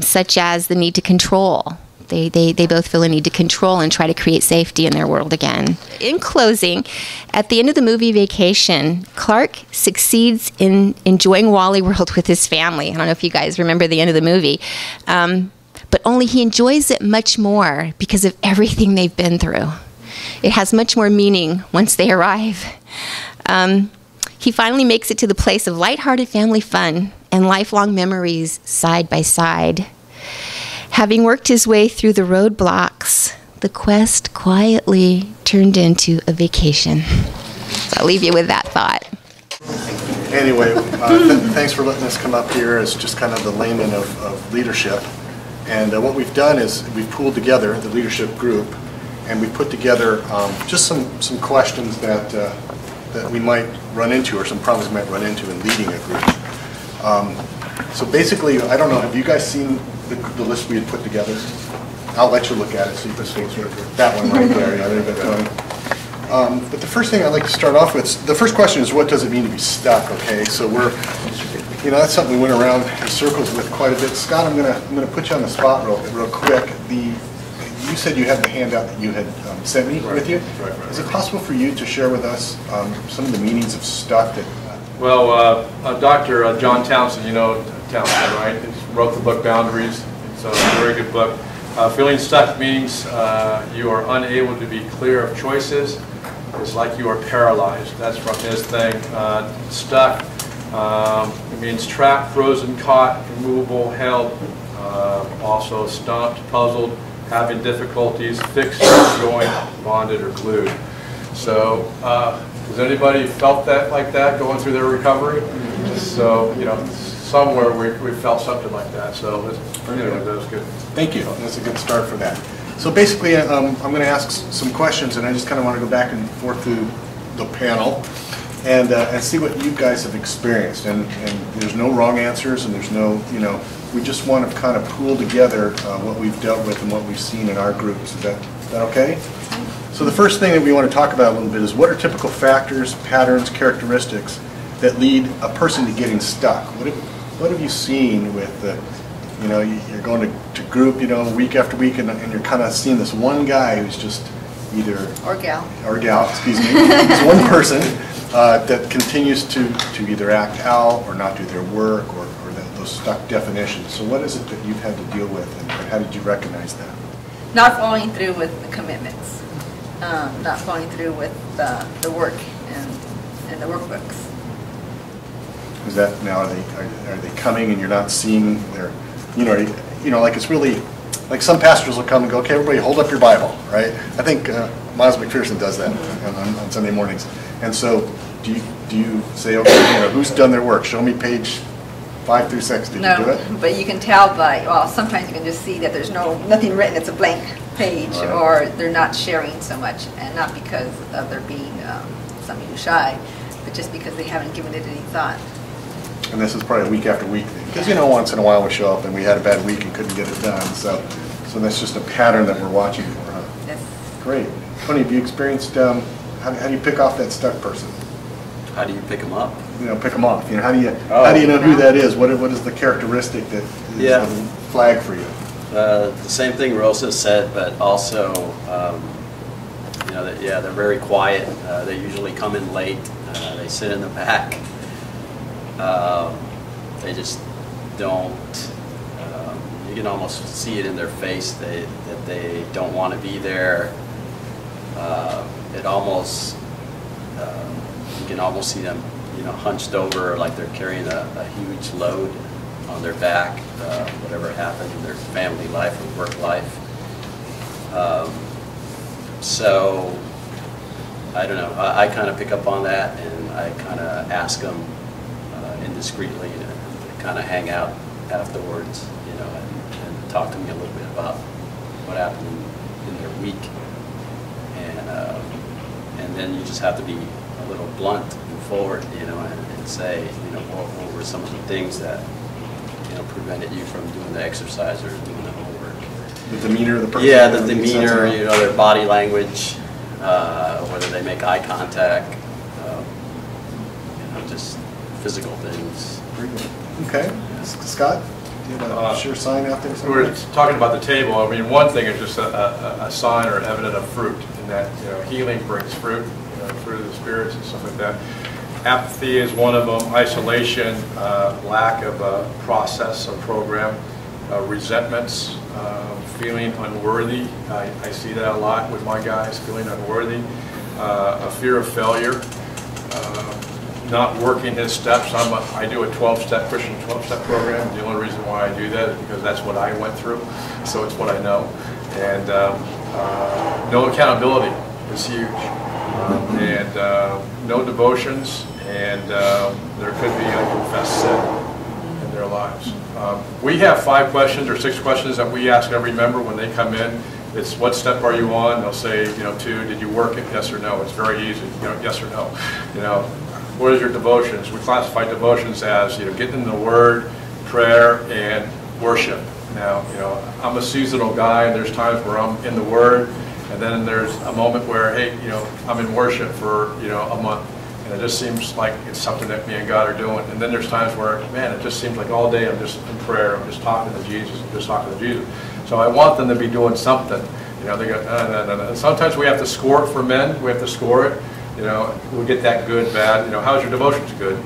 Speaker 3: such as the need to control. They both feel a need to control and try to create safety in their world again. In closing, at the end of the movie Vacation, Clark succeeds in enjoying Wally World with his family. I don't know if you guys remember the end of the movie. But only he enjoys it much more because of everything they've been through. It has much more meaning once they arrive. He finally makes it to the place of lighthearted family fun and lifelong memories side by side. Having worked his way through the roadblocks, the quest quietly turned into a vacation. So I'll leave you with that thought.
Speaker 7: Anyway, thanks for letting us come up here as just kind of the layman of leadership. And what we've done is we've pooled together the leadership group, and we put together just some questions that we might run into, or some problems we might run into in leading a group. So basically, I don't know, have you guys seen the list we had put together? I'll let you look at it, see if this thing's that one right there. Yeah, there you go. But the first thing I'd like to start off with, the first question is, what does it mean to be stuck? Okay, so that's something we went around in circles with quite a bit. Scott, I'm gonna put you on the spot real quick. You said you had the handout that you had sent me with you. Right. Is it possible for you to share with us some of the meanings of stuck?
Speaker 8: Well, Dr. John Townsend, you know Townsend, right? He wrote the book Boundaries. It's a very good book. Feeling stuck means you are unable to be clear of choices. It's like you are paralyzed. That's from his thing. Stuck, it means trapped, frozen, caught, immovable, held, also stumped, puzzled, having difficulties, fixed, going, bonded, or glued. So, has anybody felt that like that going through their recovery? So, somewhere we felt something like that. So that was good.
Speaker 7: Thank you. That's a good start for that. So basically, I'm going to ask some questions, and I just kind of want to go back and forth through the panel and see what you guys have experienced. And there's no wrong answers, and there's no, we just want to kind of pool together what we've dealt with and what we've seen in our groups. Is that okay? So the first thing that we want to talk about a little bit is what are typical factors, patterns, characteristics that lead a person to getting stuck? What have you seen with you're going to group, week after week, and you're kind of seeing this one guy who's just either or gal, excuse me, it's one person that continues to either act out or not do their work or those stuck definitions. So what is it that you've had to deal with, and how did you recognize that?
Speaker 9: Not following through with the commitments, not following through with the work and the workbooks.
Speaker 7: Is that now, are they coming and you're not seeing their, like it's really, like some pastors will come and go, okay, everybody hold up your Bible, right? I think Miles McPherson does that on Sunday mornings. And so do you say, okay, who's done their work? Show me page 5 through 6. Did you do it?
Speaker 9: No, but you can tell by, well, sometimes you can just see that there's nothing written, it's a blank page, right. Or they're not sharing so much, and not because of their being something shy, but just because they haven't given it any thought.
Speaker 7: And this is probably a week after week thing, because once in a while we show up and we had a bad week and couldn't get it done. So that's just a pattern that we're watching for, huh?
Speaker 9: Yes.
Speaker 7: Great. Tony, have you experienced, how do you pick off that stuck person?
Speaker 10: How do you pick them up?
Speaker 7: Pick them off. How do you know who that is? What is the characteristic that is the flag for you?
Speaker 10: The same thing Rosa said, but also, they're very quiet. They usually come in late. They sit in the back. They just don't, you can almost see it in their face that they don't want to be there. It almost, you can almost see them, hunched over like they're carrying a huge load on their back, whatever happened in their family life or work life. So, I don't know, I kind of pick up on that, and I kind of ask them indiscreetly to kind of hang out afterwards, and talk to me a little bit about what happened in their week, and then you just have to be a little blunt and forward, and say, what were some of the things that prevented you from doing the exercise or doing the homework.
Speaker 7: The demeanor of the person.
Speaker 10: Yeah, the demeanor, their body language, whether they make eye contact, just physical things.
Speaker 7: Okay. Scott, do you have a sure sign out there?
Speaker 8: We were talking about the table. I mean, one thing is just a sign or evidence of fruit, in that healing brings fruit, fruit of the spirits and stuff like that. Apathy is one of them. Isolation, lack of a process or program, resentments, feeling unworthy. I see that a lot with my guys, feeling unworthy. A fear of failure. Not working his steps. I do a 12-step Christian 12-step program. The only reason why I do that is because that's what I went through, so it's what I know. And no accountability is huge, and no devotions, and there could be a confessed sin in their lives. We have 5 questions or 6 questions that we ask every member when they come in. It's what step are you on? They'll say, 2. Did you work it? Yes or no. It's very easy. Yes or no. What is your devotions? We classify devotions as getting in the Word, prayer, and worship. Now, I'm a seasonal guy, and there's times where I'm in the Word, and then there's a moment where, hey, I'm in worship for a month, and it just seems like it's something that me and God are doing. And then there's times where, man, it just seems like all day I'm just in prayer, I'm just talking to Jesus, I'm just talking to Jesus. So I want them to be doing something. They go, no. Sometimes we have to score it for men. We have to score it. We get that good, bad. How's your devotions? Good.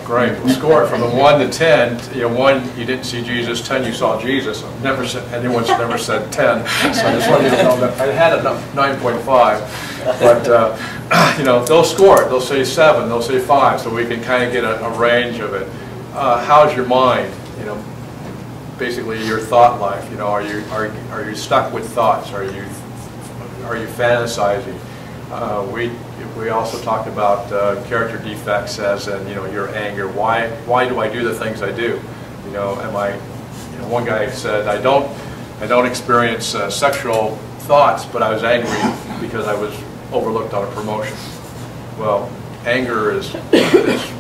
Speaker 8: Great. We'll score it from a 1 to 10. 1, you didn't see Jesus. 10, you saw Jesus. Anyone's never said 10. So I just want you to know that I had a 9.5. But they'll score it. They'll say 7. They'll say 5. So we can kind of get a range of it. How's your mind? Basically your thought life. Are you stuck with thoughts? Are you fantasizing? We also talked about character defects, as in, you know, your anger. Why do I do the things I do? You know, one guy said, I don't experience sexual thoughts, but I was angry because I was overlooked on a promotion. Well, anger is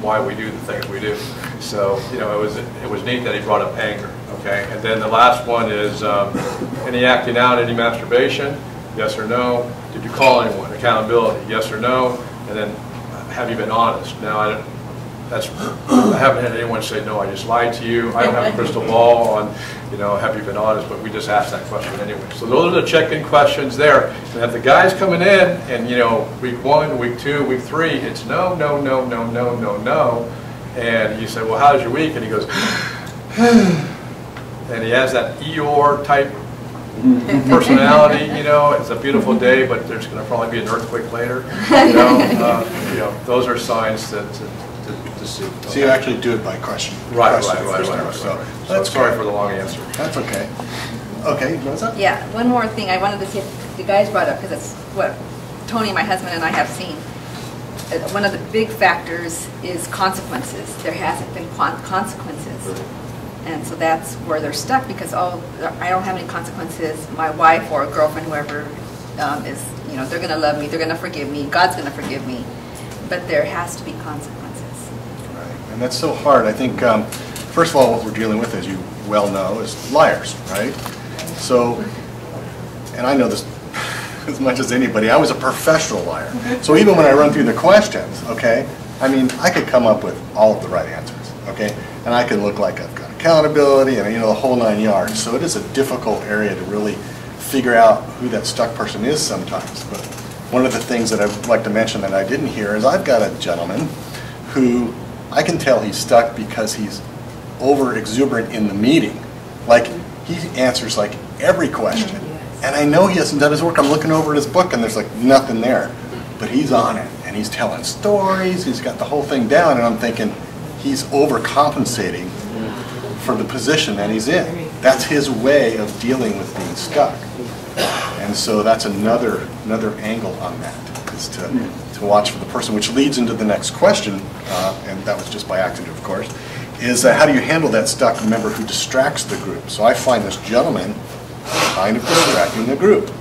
Speaker 8: why we do the things we do. So, you know, it was neat that he brought up anger. Okay, and then the last one is any acting out, any masturbation, yes or no? Did you call anyone? Accountability, yes or no? And then have you been honest? Now, I haven't had anyone say no, I just lied to you. I don't have a crystal ball on, you know, have you been honest, but we just asked that question anyway. So those are the check-in questions there. And if the guy's coming in and, you know, week 1, week 2, week 3, it's no, no, no, no, no, no, no. And you say, well, how's your week? And he goes, and he has that Eeyore type personality, you know, it's a beautiful day, but there's going to probably be an earthquake later. You know, those are signs to see.
Speaker 7: So you actually do it by question.
Speaker 8: Right.
Speaker 7: So
Speaker 8: that's sorry for the long answer.
Speaker 7: That's okay. Okay, what's up?
Speaker 9: Yeah, one more thing I wanted to see if the guys brought up, because it's what Tony, my husband, and I have seen. One of the big factors is consequences. There hasn't been consequences. And so that's where they're stuck, because, oh, I don't have any consequences. My wife or a girlfriend, whoever is, you know, they're going to love me, they're going to forgive me, God's going to forgive me. But there has to be consequences.
Speaker 7: Right, and that's so hard. I think, first of all, what we're dealing with, as you well know, is liars, right? So, and I know this as much as anybody, I was a professional liar. So even when I run through the questions, okay, I mean, I could come up with all of the right answers, okay? And I can look like I've got accountability and, you know, the whole 9 yards. So it is a difficult area to really figure out who that stuck person is sometimes. But one of the things that I'd like to mention that I didn't hear is I've got a gentleman who I can tell he's stuck because he's over exuberant in the meeting. Like, he answers like every question. And I know he hasn't done his work. I'm looking over at his book and there's like nothing there. But he's on it and he's telling stories. He's got the whole thing down, and I'm thinking he's overcompensating for the position that he's in. That's his way of dealing with being stuck. And so that's another angle on that, is to watch for the person, which leads into the next question, and that was just by accident, of course, is how do you handle that stuck member who distracts the group? So I find this gentleman kind of distracting the group.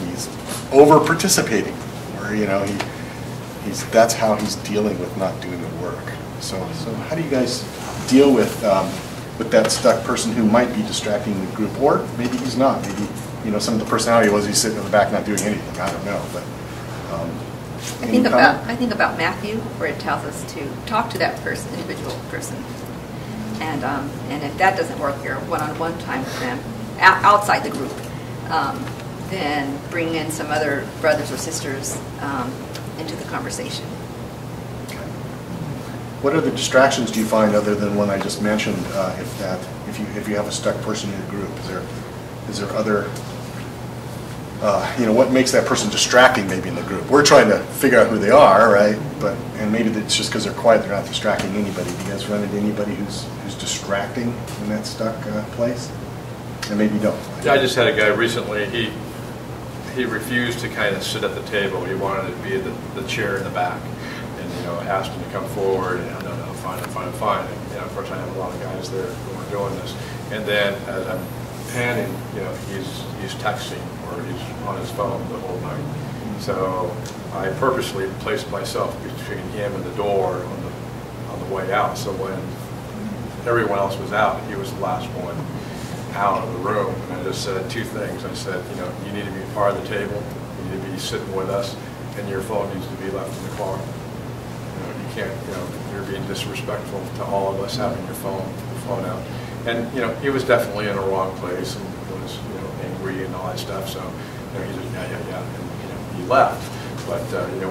Speaker 7: He's over-participating, or, you know, that's how he's dealing with not doing the work. So how do you guys deal with that stuck person who might be distracting the group, or maybe he's not? Maybe, you know, some of the personality was he's sitting in the back not doing anything. I don't know, but
Speaker 9: I think about Matthew, where it tells us to talk to that person, individual person, and if that doesn't work, your one-on-one time with them outside the group, then bring in some other brothers or sisters into the conversation.
Speaker 7: What other distractions do you find other than one I just mentioned? If you have a stuck person in your group, is there other? You know, what makes that person distracting maybe in the group? We're trying to figure out who they are, right? And maybe it's just because they're quiet, they're not distracting anybody. Do you guys run into anybody who's distracting in that stuck place? And maybe don't.
Speaker 8: Yeah, I just had a guy recently. He refused to kind of sit at the table. He wanted to be the chair in the back. And, you know, asked him to come forward, and no, fine. And, you know, of course, I have a lot of guys there who are doing this. And then as I'm panning, you know, he's texting or he's on his phone the whole night. So I purposely placed myself between him and the door on the way out. So when everyone else was out, he was the last one out of the room. And I just said two things. I said, you know, you need to be part of the table. You need to be sitting with us, and your phone needs to be left in the car. You can't, you know, you're being disrespectful to all of us having your phone out. And, you know, he was definitely in a wrong place and was, you know, angry and all that stuff. So, you know, he just, yeah, and, you know, he left. But, you know,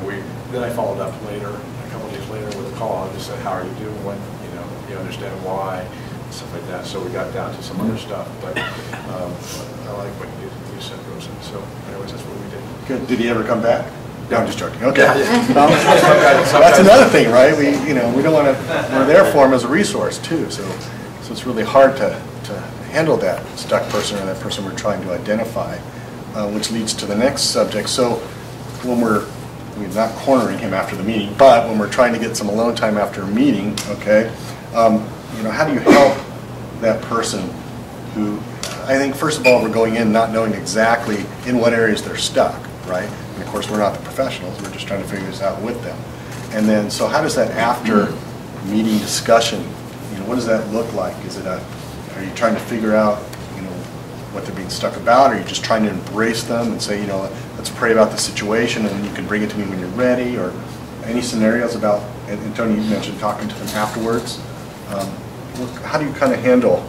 Speaker 8: then I followed up later, a couple of days later with a call and just said, how are you doing? You know, you understand why, stuff like that. So we got down to some other stuff. But I like what you said, Rosa. So, anyways, that's what we did.
Speaker 7: Good. Did he ever come back? No, I'm just joking. Okay.
Speaker 8: Yeah.
Speaker 7: That's another thing, right? We don't want to. We're there for him as a resource too. So it's really hard to handle that stuck person or that person we're trying to identify, which leads to the next subject. So when we're we're not cornering him after the meeting, but when we're trying to get some alone time after a meeting, okay, you know, how do you help that person who, I think first of all, we're going in not knowing exactly in what areas they're stuck, right? And of course, we're not the professionals, we're just trying to figure this out with them. And then, so how does that after meeting discussion, you know, what does that look like? Is it are you trying to figure out, you know, what they're being stuck about? Are you just trying to embrace them and say, you know, let's pray about the situation and you can bring it to me when you're ready? Or any scenarios about, and Tony, you mentioned talking to them afterwards. How do you kind of handle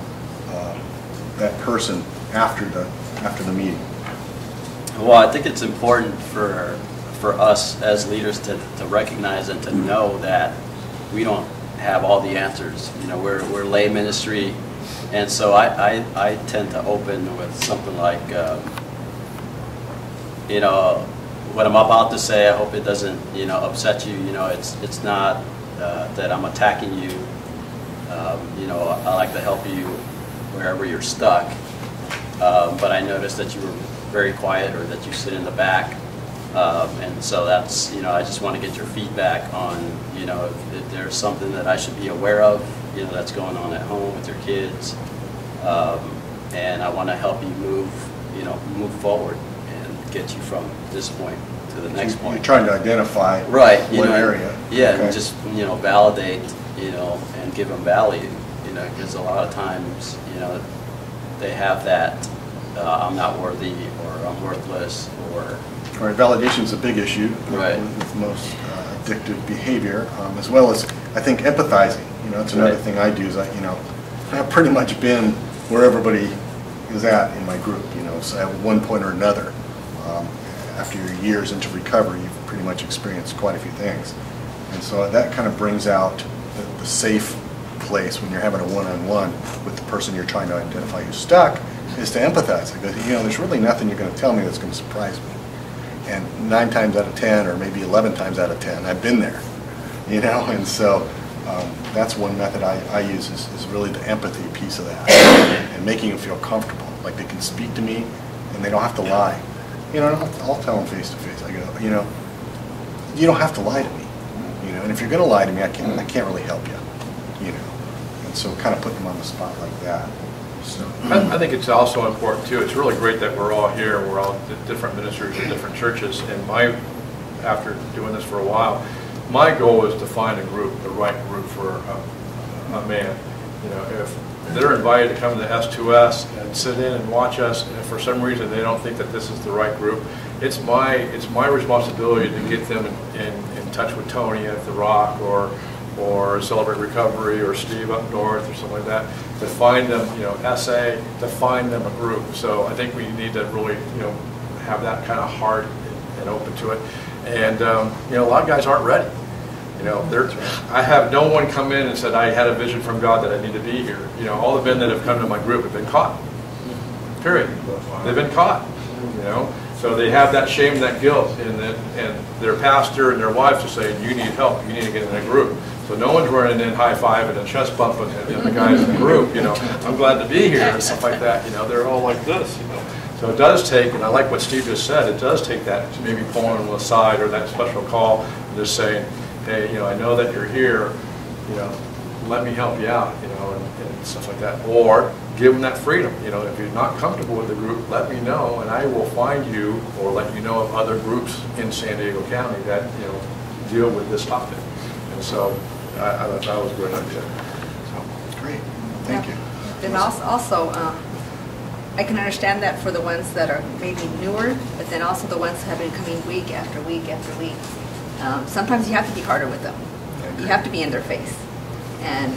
Speaker 7: that person after the meeting?
Speaker 10: Well, I think it's important for us as leaders to recognize and to know that we don't have all the answers. You know, we're lay ministry, and so I tend to open with something like, you know, what I'm about to say, I hope it doesn't, you know, upset you. You know, it's not that I'm attacking you. You know, I like to help you wherever you're stuck. But I noticed that you were very quiet, or that you sit in the back. And so that's, you know, I just want to get your feedback on, you know, if there's something that I should be aware of, you know, that's going on at home with your kids. And I want to help you move forward and get you from this point to the next point.
Speaker 7: You're trying to identify
Speaker 10: right,
Speaker 7: what area.
Speaker 10: Yeah,
Speaker 7: okay.
Speaker 10: And just, you know, validate, you know, and give them value, you know, because a lot of times, you know, they have that I'm not worthy, or I'm worthless, or...
Speaker 7: Right, validation is a big issue
Speaker 10: right.
Speaker 7: with most addictive behavior, as well as, I think, empathizing. You know, that's another
Speaker 10: right.
Speaker 7: thing I do is, you know, I've pretty much been where everybody is at in my group, you know, so at one point or another. After your years into recovery, you've pretty much experienced quite a few things. And so that kind of brings out the safe place when you're having a one-on-one with the person you're trying to identify who's stuck, is to empathize. Because, you know, there's really nothing you're going to tell me that's going to surprise me. And 9 times out of 10, or maybe 11 times out of 10, I've been there, you know. And so that's one method I use is really the empathy piece of that, and making them feel comfortable, like they can speak to me and they don't have to lie. You know, I'll tell them face to face. I go, you know, you don't have to lie to me, you know. And if you're going to lie to me, I can't really help you, you know. And so kind of putting them on the spot like that. So.
Speaker 8: I think it's also important too. It's really great that we're all here. We're all different ministers in different churches. And after doing this for a while, my goal is to find a group, the right group for a man. You know, if they're invited to come to the S2S and sit in and watch us, and if for some reason they don't think that this is the right group, it's my responsibility to get them in touch with Tony at the Rock, or Celebrate Recovery, or Steve up north, or something like that, to find them, you know, SA, to find them a group. So I think we need to really, you know, have that kind of heart and open to it. And you know, a lot of guys aren't ready. You know, I have no one come in and said I had a vision from God that I need to be here. You know, all the men that have come to my group have been caught. Period. They've been caught. You know, so they have that shame, that guilt, and their pastor and their wives are saying, "You need help. You need to get in a group." So no one's running in high-fiving and chest bumping the guys in the group, you know, "I'm glad to be here," and stuff like that. You know, they're all like this, you know. So it does take, and I like what Steve just said, it does take that, maybe pulling them aside, or that special call, and just saying, "Hey, you know, I know that you're here, you know, let me help you out," you know, and stuff like that. Or give them that freedom. You know, if you're not comfortable with the group, let me know, and I will find you, or let you know of other groups in San Diego County that, you know, deal with this topic. And so I thought that was a great idea.
Speaker 7: So, great, thank you.
Speaker 9: Then also I can understand that for the ones that are maybe newer, but then also the ones that have been coming week after week after week. Sometimes you have to be harder with them. You have to be in their face. And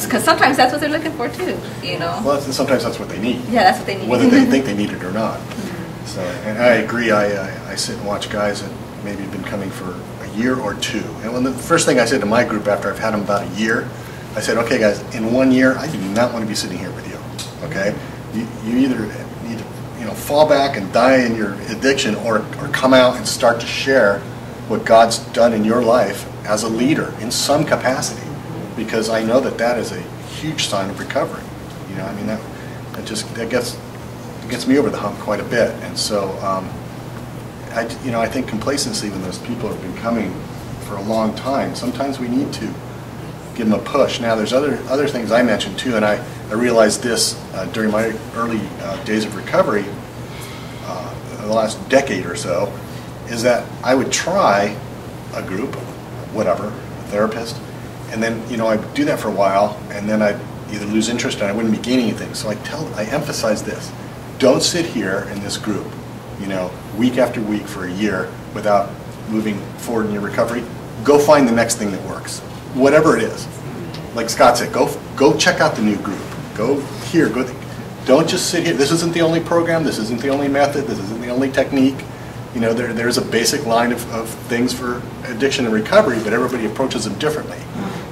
Speaker 9: because sometimes that's what they're looking for too, you know.
Speaker 7: Well, sometimes that's what they need.
Speaker 9: Yeah, that's what they need.
Speaker 7: Whether they think they need it or not. So, and I agree. I sit and watch guys that maybe have been coming for a year or two. And when the first thing I said to my group after I've had them about a year, I said, "Okay, guys, in 1 year, I do not want to be sitting here with you. Okay, you either need to, you know, fall back and die in your addiction, or come out and start to share what God's done in your life as a leader in some capacity, because I know that is a huge sign of recovery. You know, I mean, that gets gets me over the hump quite a bit. And so, I think complacency, when those people have been coming for a long time, sometimes we need to give them a push. Now, there's other things I mentioned too, and I realized this during my early days of recovery, the last decade or so, is that I would try a group, whatever, a therapist, and then I'd do that for a while, and then I'd either lose interest and I wouldn't be gaining anything. So I emphasize this: don't sit here in this group, week after week for a year without moving forward in your recovery. Go find the next thing that works, whatever it is. Like Scott said, go check out the new group. Go here. Don't just sit here. This isn't the only program. This isn't the only method. This isn't the only technique. There's a basic line of things for addiction and recovery, but everybody approaches them differently,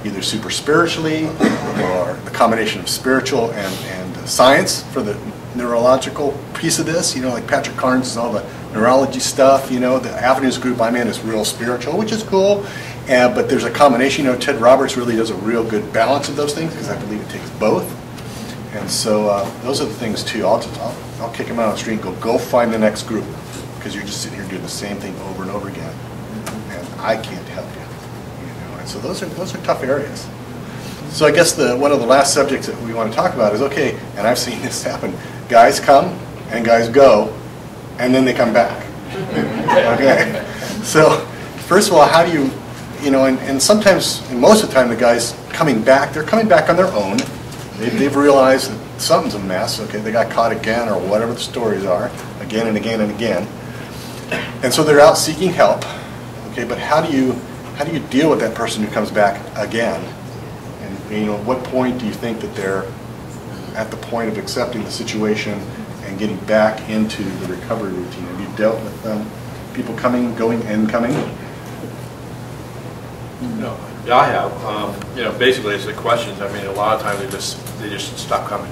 Speaker 7: either super spiritually or the combination of spiritual and science for the neurological piece of this. Like Patrick Carnes is all the neurology stuff. The Avenues group I'm in is real spiritual, which is cool. But there's a combination. Ted Roberts really does a real good balance of those things, because I believe it takes both. And so those are the things too. I'll kick them out on the street and go find the next group, because you're just sitting here doing the same thing over and over again, and I can't help you. And so those are tough areas. So I guess one of the last subjects that we want to talk about is, okay, and I've seen this happen. Guys come and guys go, and then they come back. Okay. So first of all, how do you, and sometimes, and most of the time, the guys coming back, they're coming back on their own. They've realized that something's a mess. Okay, they got caught again, or whatever the stories are, again and again and again. And so they're out seeking help. Okay, but how do you deal with that person who comes back again? And at what point do you think that they're at the point of accepting the situation and getting back into the recovery routine? Have you dealt with people coming, going, and coming?
Speaker 8: No. Yeah, I have. Basically, it's the questions. I mean, a lot of times they just stop coming.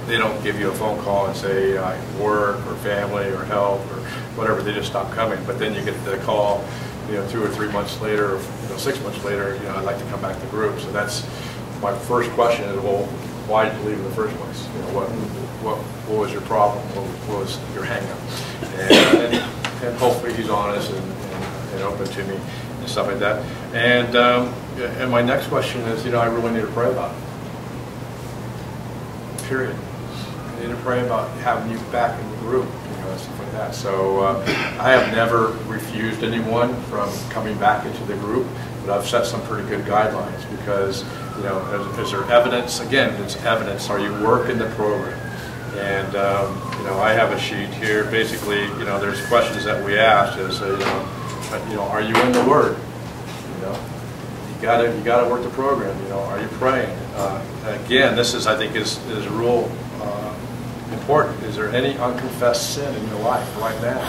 Speaker 8: They don't give you a phone call and say work or family or health or whatever. They just stop coming. But then you get the call, 2 or 3 months later, or 6 months later. I'd like to come back to group. So that's my first question: is, well, why did you leave in the first place? What was your problem? What was your hang-up? And hopefully he's honest and open to me and stuff like that. And my next question is, I really need to pray about it. Period. I need to pray about having you back in the group, stuff like that. So I have never refused anyone from coming back into the group, but I've set some pretty good guidelines, because, is there evidence? Again, it's evidence. Are you working the program? And I have a sheet here. Basically, there's questions that we asked. Is are you in the Word? You gotta work the program. Are you praying? Again, this is, I think, is real important. Is there any unconfessed sin in your life right now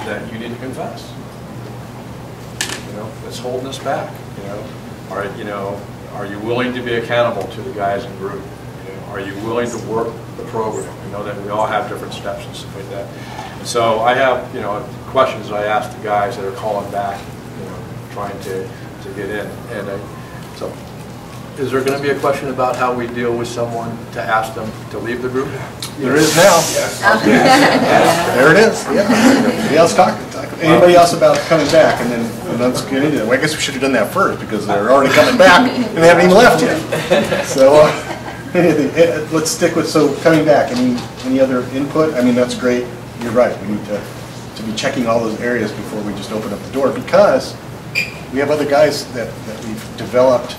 Speaker 8: that you need to confess? That's holding us back. Are you willing to be accountable to the guys in group? Are you willing to work the program? That we all have different steps and stuff like that. And so I have, questions I ask the guys that are calling back, trying to get in. And so, is there going to be a question about how we deal with someone to ask them to leave the group?
Speaker 7: There is now. Yes. There it is. Yeah. Anybody else talking? Anybody else about coming back? And then let's get into it. Well, I guess we should have done that first, because they're already coming back and they haven't even left yet. So let's stick with, coming back. Any other input? I mean, that's great. You're right. We need to be checking all those areas before we just open up the door, because we have other guys that we've developed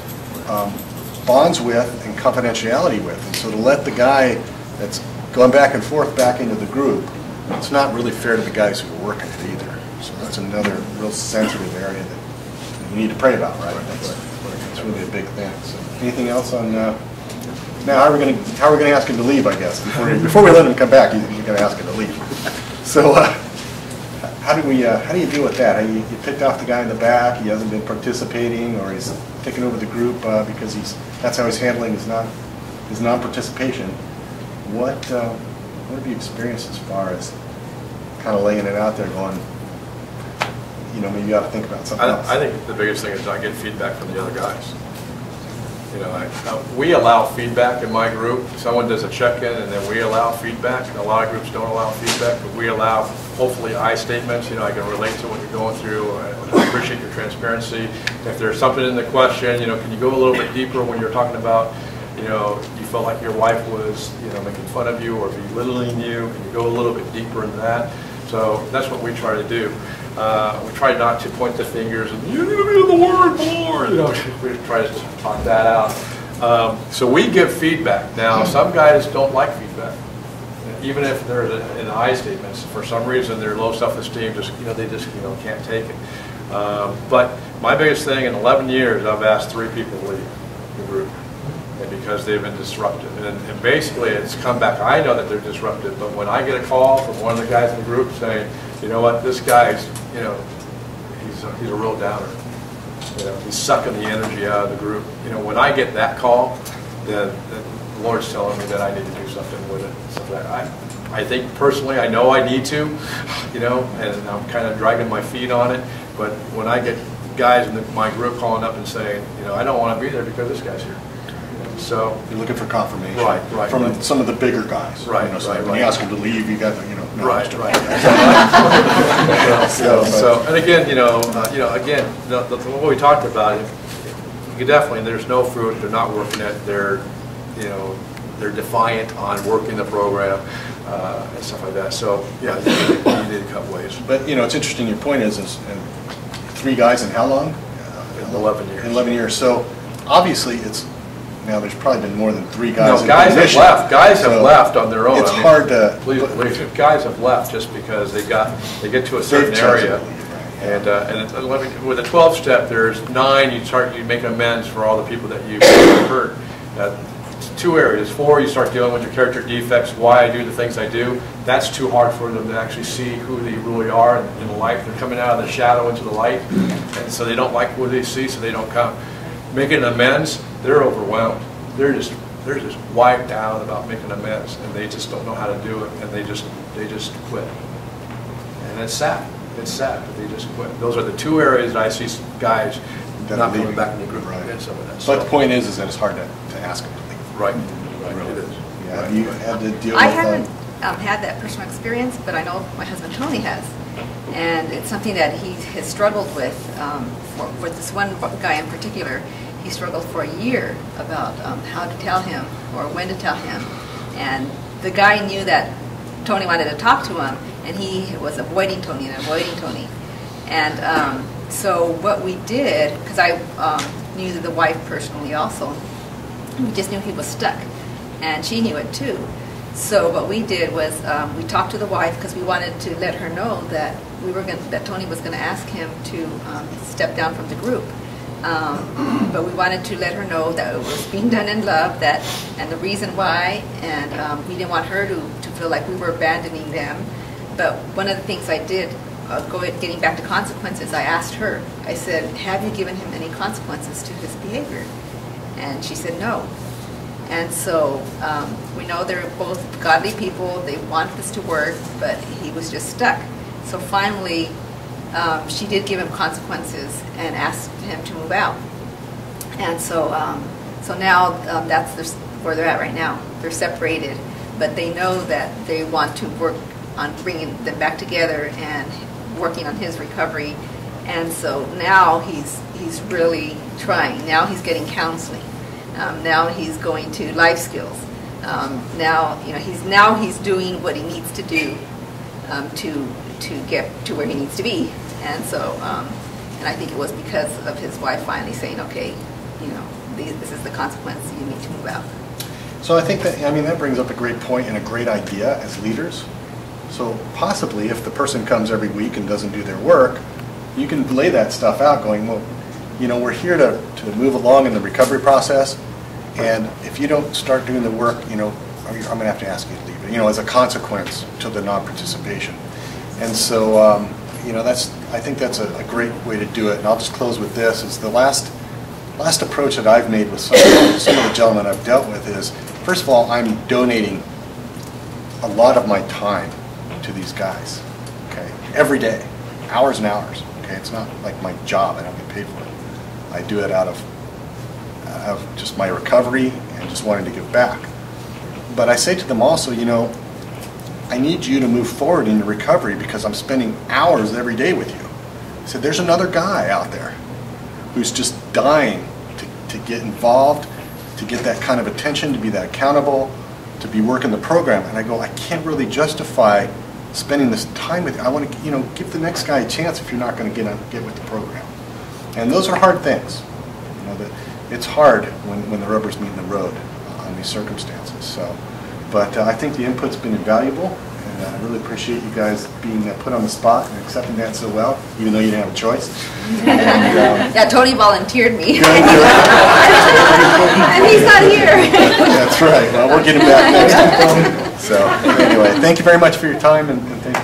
Speaker 7: bonds with and confidentiality with. And so to let the guy that's going back and forth back into the group, it's not really fair to the guys who are working it either. So that's another real sensitive area that you need to pray about, right? That's really a big thing. So anything else on now? How are we going to ask him to leave? I guess before we let him come back, you're going to ask him to leave. So how do you deal with that? You picked off the guy in the back. He hasn't been participating, or he's taken over the group because that's how he's handling his non-participation. What have you experienced as far as kind of laying it out there, going, maybe you ought to think about something else?
Speaker 8: I think the biggest thing is I get feedback from the other guys. We allow feedback in my group. Someone does a check-in and then we allow feedback. And a lot of groups don't allow feedback, but we allow, hopefully, I statements. I can relate to what you're going through. I appreciate your transparency. If there's something in the question, can you go a little bit deeper when you're talking about, you felt like your wife was, making fun of you or belittling you? Can you go a little bit deeper into that? So that's what we try to do. We try not to point the fingers and you need to be in the word more. We try to talk that out. So we give feedback. Now, some guys don't like feedback, even if there's an I statement. For some reason, they're low self-esteem. They just can't take it. But my biggest thing in 11 years, I've asked 3 people to leave the group. And because they've been disruptive. And basically it's come back, I know that they're disruptive, but when I get a call from one of the guys in the group saying, you know what, this guy's, he's a real downer. He's sucking the energy out of the group. When I get that call, then the Lord's telling me that I need to do something with it. So that I think personally, I know I need to, and I'm kind of dragging my feet on it, but when I get guys in my group calling up and saying, I don't want to be there because this guy's here. So
Speaker 7: you're looking for confirmation,
Speaker 8: right,
Speaker 7: from some of the bigger guys,
Speaker 8: right?
Speaker 7: When you ask them to leave, you got no,
Speaker 8: right. And again, again, what we talked about, you definitely, there's no fruit. They're not working it. They're defiant on working the program and stuff like that. So yeah, you need to cut ways.
Speaker 7: But it's interesting. Your point is 3 guys in how long?
Speaker 8: 11 years.
Speaker 7: 11 years. So obviously it's. Now, there's probably been more than 3 guys.
Speaker 8: No, guys have left. Guys have left on their own.
Speaker 7: It's hard to.
Speaker 8: Please believe it. Guys have left just because they get to a certain area, and with a 12-step, there's 9. You make amends for all the people that you hurt. 2 areas. 4, you start dealing with your character defects. Why I do the things I do. That's too hard for them to actually see who they really are in the light. They're coming out of the shadow into the light, and so they don't like what they see, so they don't come. Making amends, they're overwhelmed. They're just wiped out about making amends, and they just don't know how to do it, and they just quit. And it's sad. It's sad, but they just quit. Those are the 2 areas that I see guys not coming back in the group.
Speaker 7: Right.
Speaker 8: And some of that.
Speaker 7: But the point is that it's hard to ask them to leave.
Speaker 8: Right.
Speaker 7: Really.
Speaker 8: It is.
Speaker 7: Yeah. Have you had to deal
Speaker 9: I
Speaker 7: with
Speaker 9: haven't had that personal experience, but I know my husband Tony has. And it's something that he has struggled with. For this one guy in particular, he struggled for a year about how to tell him or when to tell him. And the guy knew that Tony wanted to talk to him, and he was avoiding Tony. And so what we did, because I knew the wife personally also, we just knew he was stuck. And she knew it too. So what we did was we talked to the wife because we wanted to let her know that that Tony was going to ask him to step down from the group. But we wanted to let her know that it was being done in love, and the reason why, and we didn't want her to feel like we were abandoning them. But one of the things I did, getting back to consequences, I asked her, I said, have you given him any consequences to his behavior? And she said no. And so we know they're both godly people, they want this to work, but he was just stuck. So finally, she did give him consequences and asked him to move out. And so now that's where they're at right now. They're separated, but they know that they want to work on bringing them back together and working on his recovery. And so now he's really trying. Now he's getting counseling. Now he's going to life skills. Now he's doing what he needs to do to get to where he needs to be. And so, and I think it was because of his wife finally saying, okay, this is the consequence, you need to move out.
Speaker 7: So I think that brings up a great point and a great idea as leaders. So possibly if the person comes every week and doesn't do their work, you can lay that stuff out going, well, we're here to move along in the recovery process, and if you don't start doing the work, I'm going to have to ask you to leave it, as a consequence to the non-participation. And so, I think that's a great way to do it. And I'll just close with this: is the last approach that I've made with some of the gentlemen I've dealt with is, first of all, I'm donating a lot of my time to these guys. Okay, every day, hours and hours. Okay, it's not like my job; I don't get paid for it. I do it out of of just my recovery and just wanting to give back. But I say to them also, you know, I need you to move forward in your recovery because I'm spending hours every day with you. I said, there's another guy out there who's just dying to get involved, to get that kind of attention, to be that accountable, to be working the program. And I go, I can't really justify spending this time with you. I want to, you know, give the next guy a chance if you're not going to get with the program. And those are hard things. You know, that it's hard when the rubber's meeting the road on these circumstances. So, but I think the input's been invaluable, and I really appreciate you guys being put on the spot and accepting that so well, even though you didn't have a choice. And,
Speaker 9: yeah, Tony volunteered me.
Speaker 7: Good.
Speaker 9: And he's not here.
Speaker 7: That's right. Well, we'll get him back next time. So, anyway, thank you very much for your time, and thank you.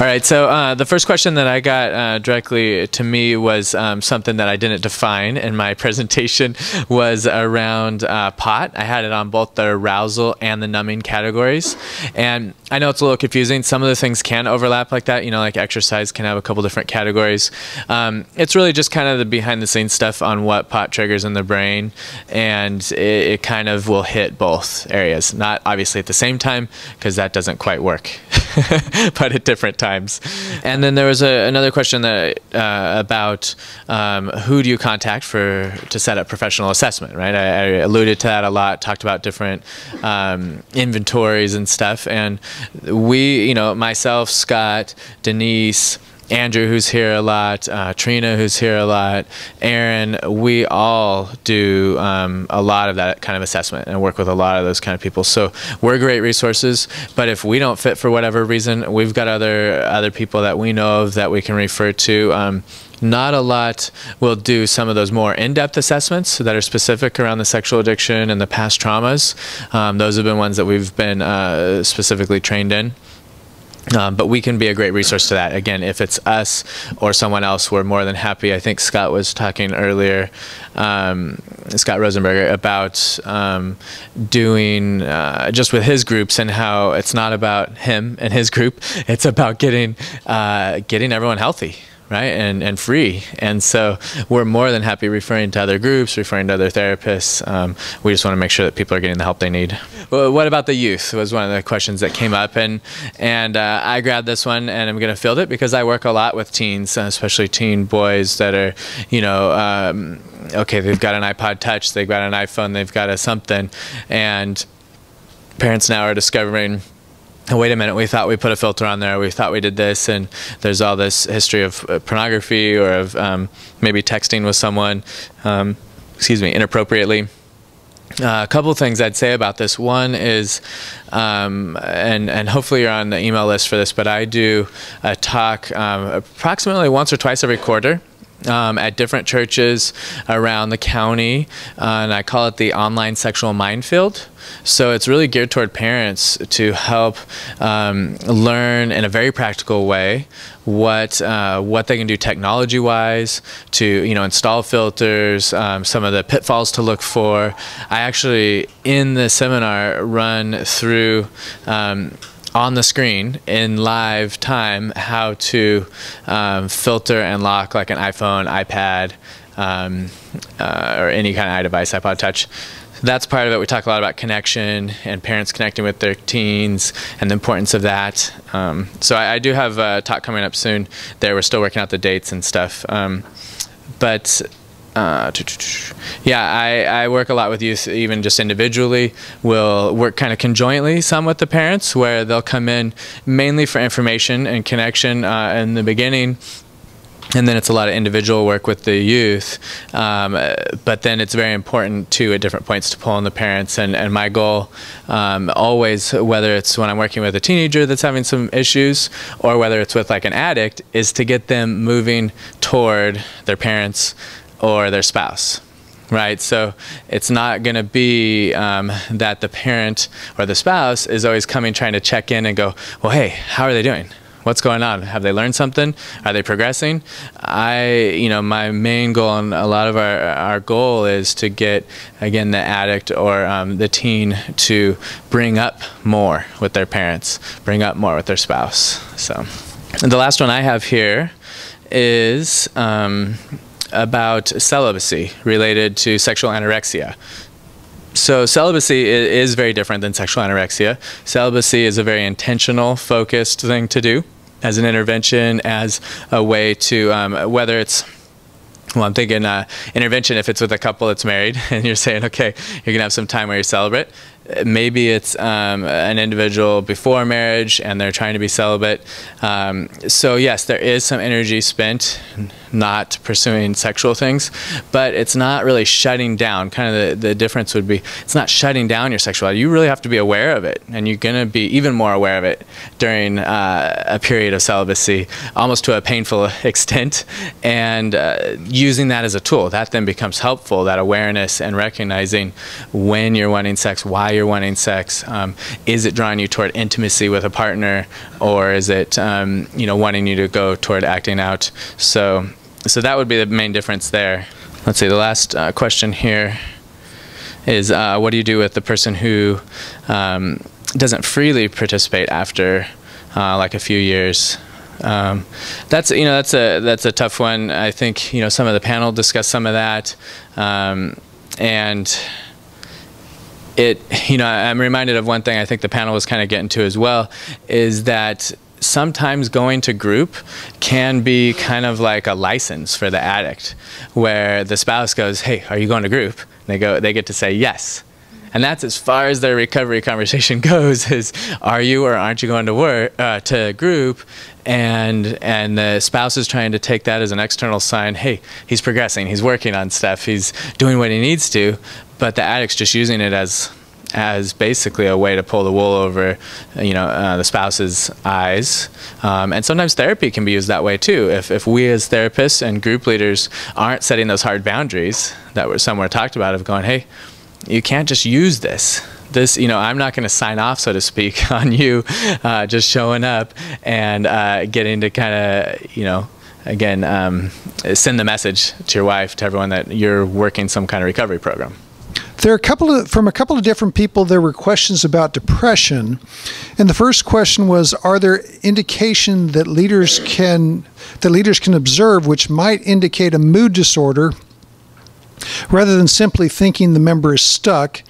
Speaker 1: All right, so the first question that I got directly to me was something that I didn't define in my presentation, was around pot. I had it on both the arousal and the numbing categories. And I know it's a little confusing. Some of the things can overlap like that, you know, like exercise can have a couple different categories. It's really just kind of the behind the scenes stuff on what pot triggers in the brain, and it kind of will hit both areas. Not obviously at the same time, because that doesn't quite work, but at different times. And then there was another question that about who do you contact to set up professional assessment, right? I alluded to that a lot, talked about different inventories and stuff. And we, you know, myself, Scott, Denise, Andrew, who's here a lot, Trina, who's here a lot, Aaron, we all do a lot of that kind of assessment and work with a lot of those kind of people. So we're great resources, but if we don't fit for whatever reason, we've got other people that we know of that we can refer to. Not a lot will do some of those more in-depth assessments that are specific around the sexual addiction and the past traumas. Those have been ones that we've been specifically trained in. But we can be a great resource to that. Again, if it's us or someone else, we're more than happy. I think Scott was talking earlier, Scott Rosenberger, about doing just with his groups, and how it's not about him and his group. It's about getting everyone healthy, right, and free. And so we're more than happy referring to other groups, referring to other therapists. We just want to make sure that people are getting the help they need. Well, what about the youth was one of the questions that came up, and I grabbed this one, and I'm going to field it because I work a lot with teens, especially teen boys that are, you know, okay, they've got an iPod Touch, they've got an iPhone, they've got a something, and parents now are discovering, wait a minute, we thought we put a filter on there, we thought we did this, and there's all this history of pornography or of maybe texting with someone, inappropriately. A couple of things I'd say about this. One is, and hopefully you're on the email list for this, but I do a talk approximately once or twice every quarter at different churches around the county, and I call it the online sexual minefield. So it's really geared toward parents to help learn in a very practical way what they can do technology-wise to, you know, install filters, some of the pitfalls to look for. I actually, in the seminar, run through on the screen in live time how to filter and lock like an iPhone, iPad, or any kind of iDevice, iPod Touch. That's part of it. We talk a lot about connection and parents connecting with their teens and the importance of that. So I do have a talk coming up soon there. We're still working out the dates and stuff. Yeah, I work a lot with youth, even just individually. We'll work kind of conjointly some with the parents, where they'll come in mainly for information and connection in the beginning. And then it's a lot of individual work with the youth, but then it's very important too at different points to pull on the parents. And my goal always, whether it's when I'm working with a teenager that's having some issues or whether it's with like an addict, is to get them moving toward their parents or their spouse. Right, so it's not going to be that the parent or the spouse is always coming trying to check in and go, well, hey, how are they doing? What's going on? Have they learned something? Are they progressing? My main goal and a lot of our goal is to get, again, the addict or the teen to bring up more with their parents, bring up more with their spouse. So, and the last one I have here is about celibacy related to sexual anorexia. So celibacy is very different than sexual anorexia. Celibacy is a very intentional, focused thing to do as an intervention, as a way to, whether it's, well, I'm thinking intervention if it's with a couple that's married and you're saying, okay, you're going to have some time where you're celibate. Maybe it's an individual before marriage and they're trying to be celibate. So yes, there is some energy spent not pursuing sexual things, but it's not really shutting down. Kind of the difference would be, it's not shutting down your sexuality. You really have to be aware of it, and you're going to be even more aware of it during a period of celibacy, almost to a painful extent, and using that as a tool. That then becomes helpful, that awareness and recognizing when you're wanting sex, why you're wanting sex. Is it drawing you toward intimacy with a partner, or is it wanting you to go toward acting out? So that would be the main difference there. Let's see, the last question here is what do you do with the person who doesn't freely participate after like a few years? That's a tough one. I think some of the panel discussed some of that, and I'm reminded of one thing I think the panel was kind of getting to as well, is that sometimes going to group can be kind of like a license for the addict, where the spouse goes, hey, are you going to group? And they get to say yes. And that's as far as their recovery conversation goes, is are you or aren't you going to group? And the spouse is trying to take that as an external sign, hey, he's progressing, he's working on stuff, he's doing what he needs to, but the addict's just using it as basically a way to pull the wool over, the spouse's eyes. And sometimes therapy can be used that way too. If we as therapists and group leaders aren't setting those hard boundaries that were somewhere talked about, of going, hey, you can't just use this. I'm not going to sign off, so to speak, on you just showing up and getting to kind of, again, send the message to your wife, to everyone, that you're working some kind of recovery program.
Speaker 11: There are from a couple of different people, there were questions about depression. And the first question was, are there indications that leaders can observe which might indicate a mood disorder rather than simply thinking the member is stuck?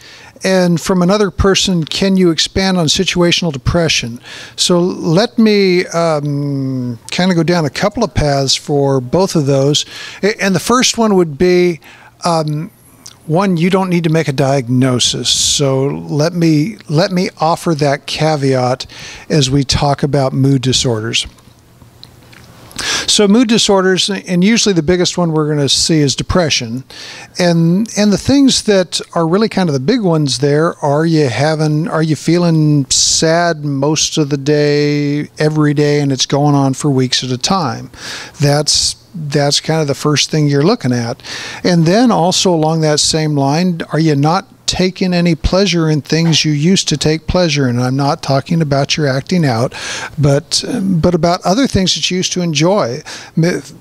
Speaker 11: And from another person, can you expand on situational depression? So let me kind of go down a couple of paths for both of those. And the first one would be, one, you don't need to make a diagnosis. So let me offer that caveat as we talk about mood disorders. So mood disorders, and usually the biggest one we're going to see is depression. And the things that are really kind of the big ones there, are you feeling sad most of the day, every day, and it's going on for weeks at a time? That's kind of the first thing you're looking at. And then also along that same line, are you not taking any pleasure in things you used to take pleasure in? And I'm not talking about your acting out, but about other things that you used to enjoy.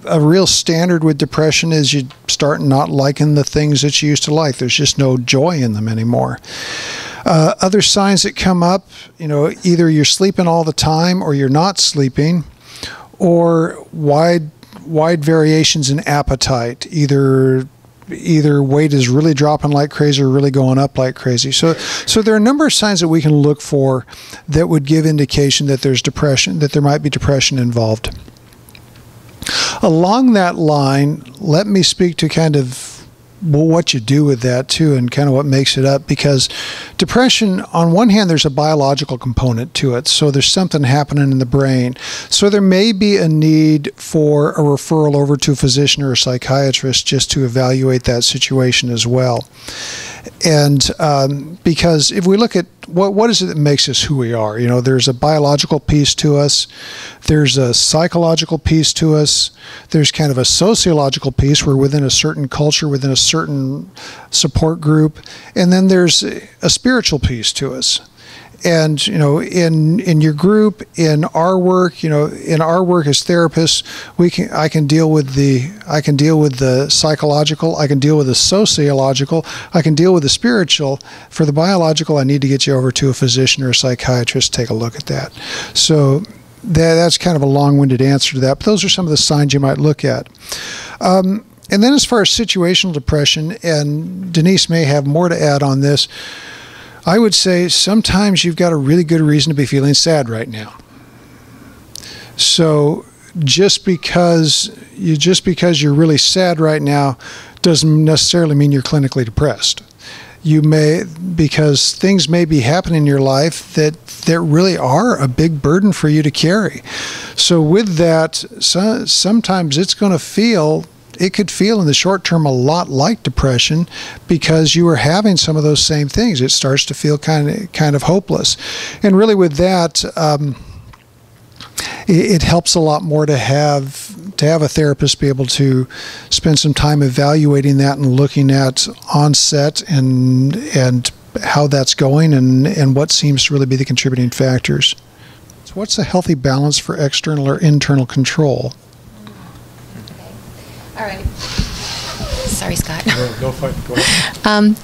Speaker 11: A real standard with depression is you start not liking the things that you used to like. There's just no joy in them anymore. Other signs that come up, either you're sleeping all the time or you're not sleeping, or wide variations in appetite. Either weight is really dropping like crazy or really going up like crazy. So there are a number of signs that we can look for that would give indication that there's depression, that there might be depression involved. Along that line, let me speak to kind of what you do with that too, and kind of what makes it up, because depression, on one hand, there's a biological component to it. So there's something happening in the brain. So there may be a need for a referral over to a physician or a psychiatrist just to evaluate that situation as well. And because if we look at what is it that makes us who we are, there's a biological piece to us, there's a psychological piece to us, there's kind of a sociological piece. We're within a certain culture, within a certain support group, and then there's a spiritual piece to us. And in your group, in our work, in our work as therapists, I can deal with the psychological, I can deal with the sociological, I can deal with the spiritual. For the biological, I need to get you over to a physician or a psychiatrist to take a look at that. So that's kind of a long-winded answer to that, but those are some of the signs you might look at. And then as far as situational depression, and Denise may have more to add on this, I would say sometimes you've got a really good reason to be feeling sad right now. So just because you're really sad right now doesn't necessarily mean you're clinically depressed. You may, because things may be happening in your life that really are a big burden for you to carry. So with that, sometimes it's going to feel, it could feel in the short term a lot like depression because you are having some of those same things. It starts to feel kind of hopeless. And really with that, it helps a lot more to have a therapist be able to spend some time evaluating that and looking at onset and how that's going and what seems to really be the contributing factors. So what's a healthy balance for external or internal control?
Speaker 3: All right. Sorry, Scott.
Speaker 8: Go ahead.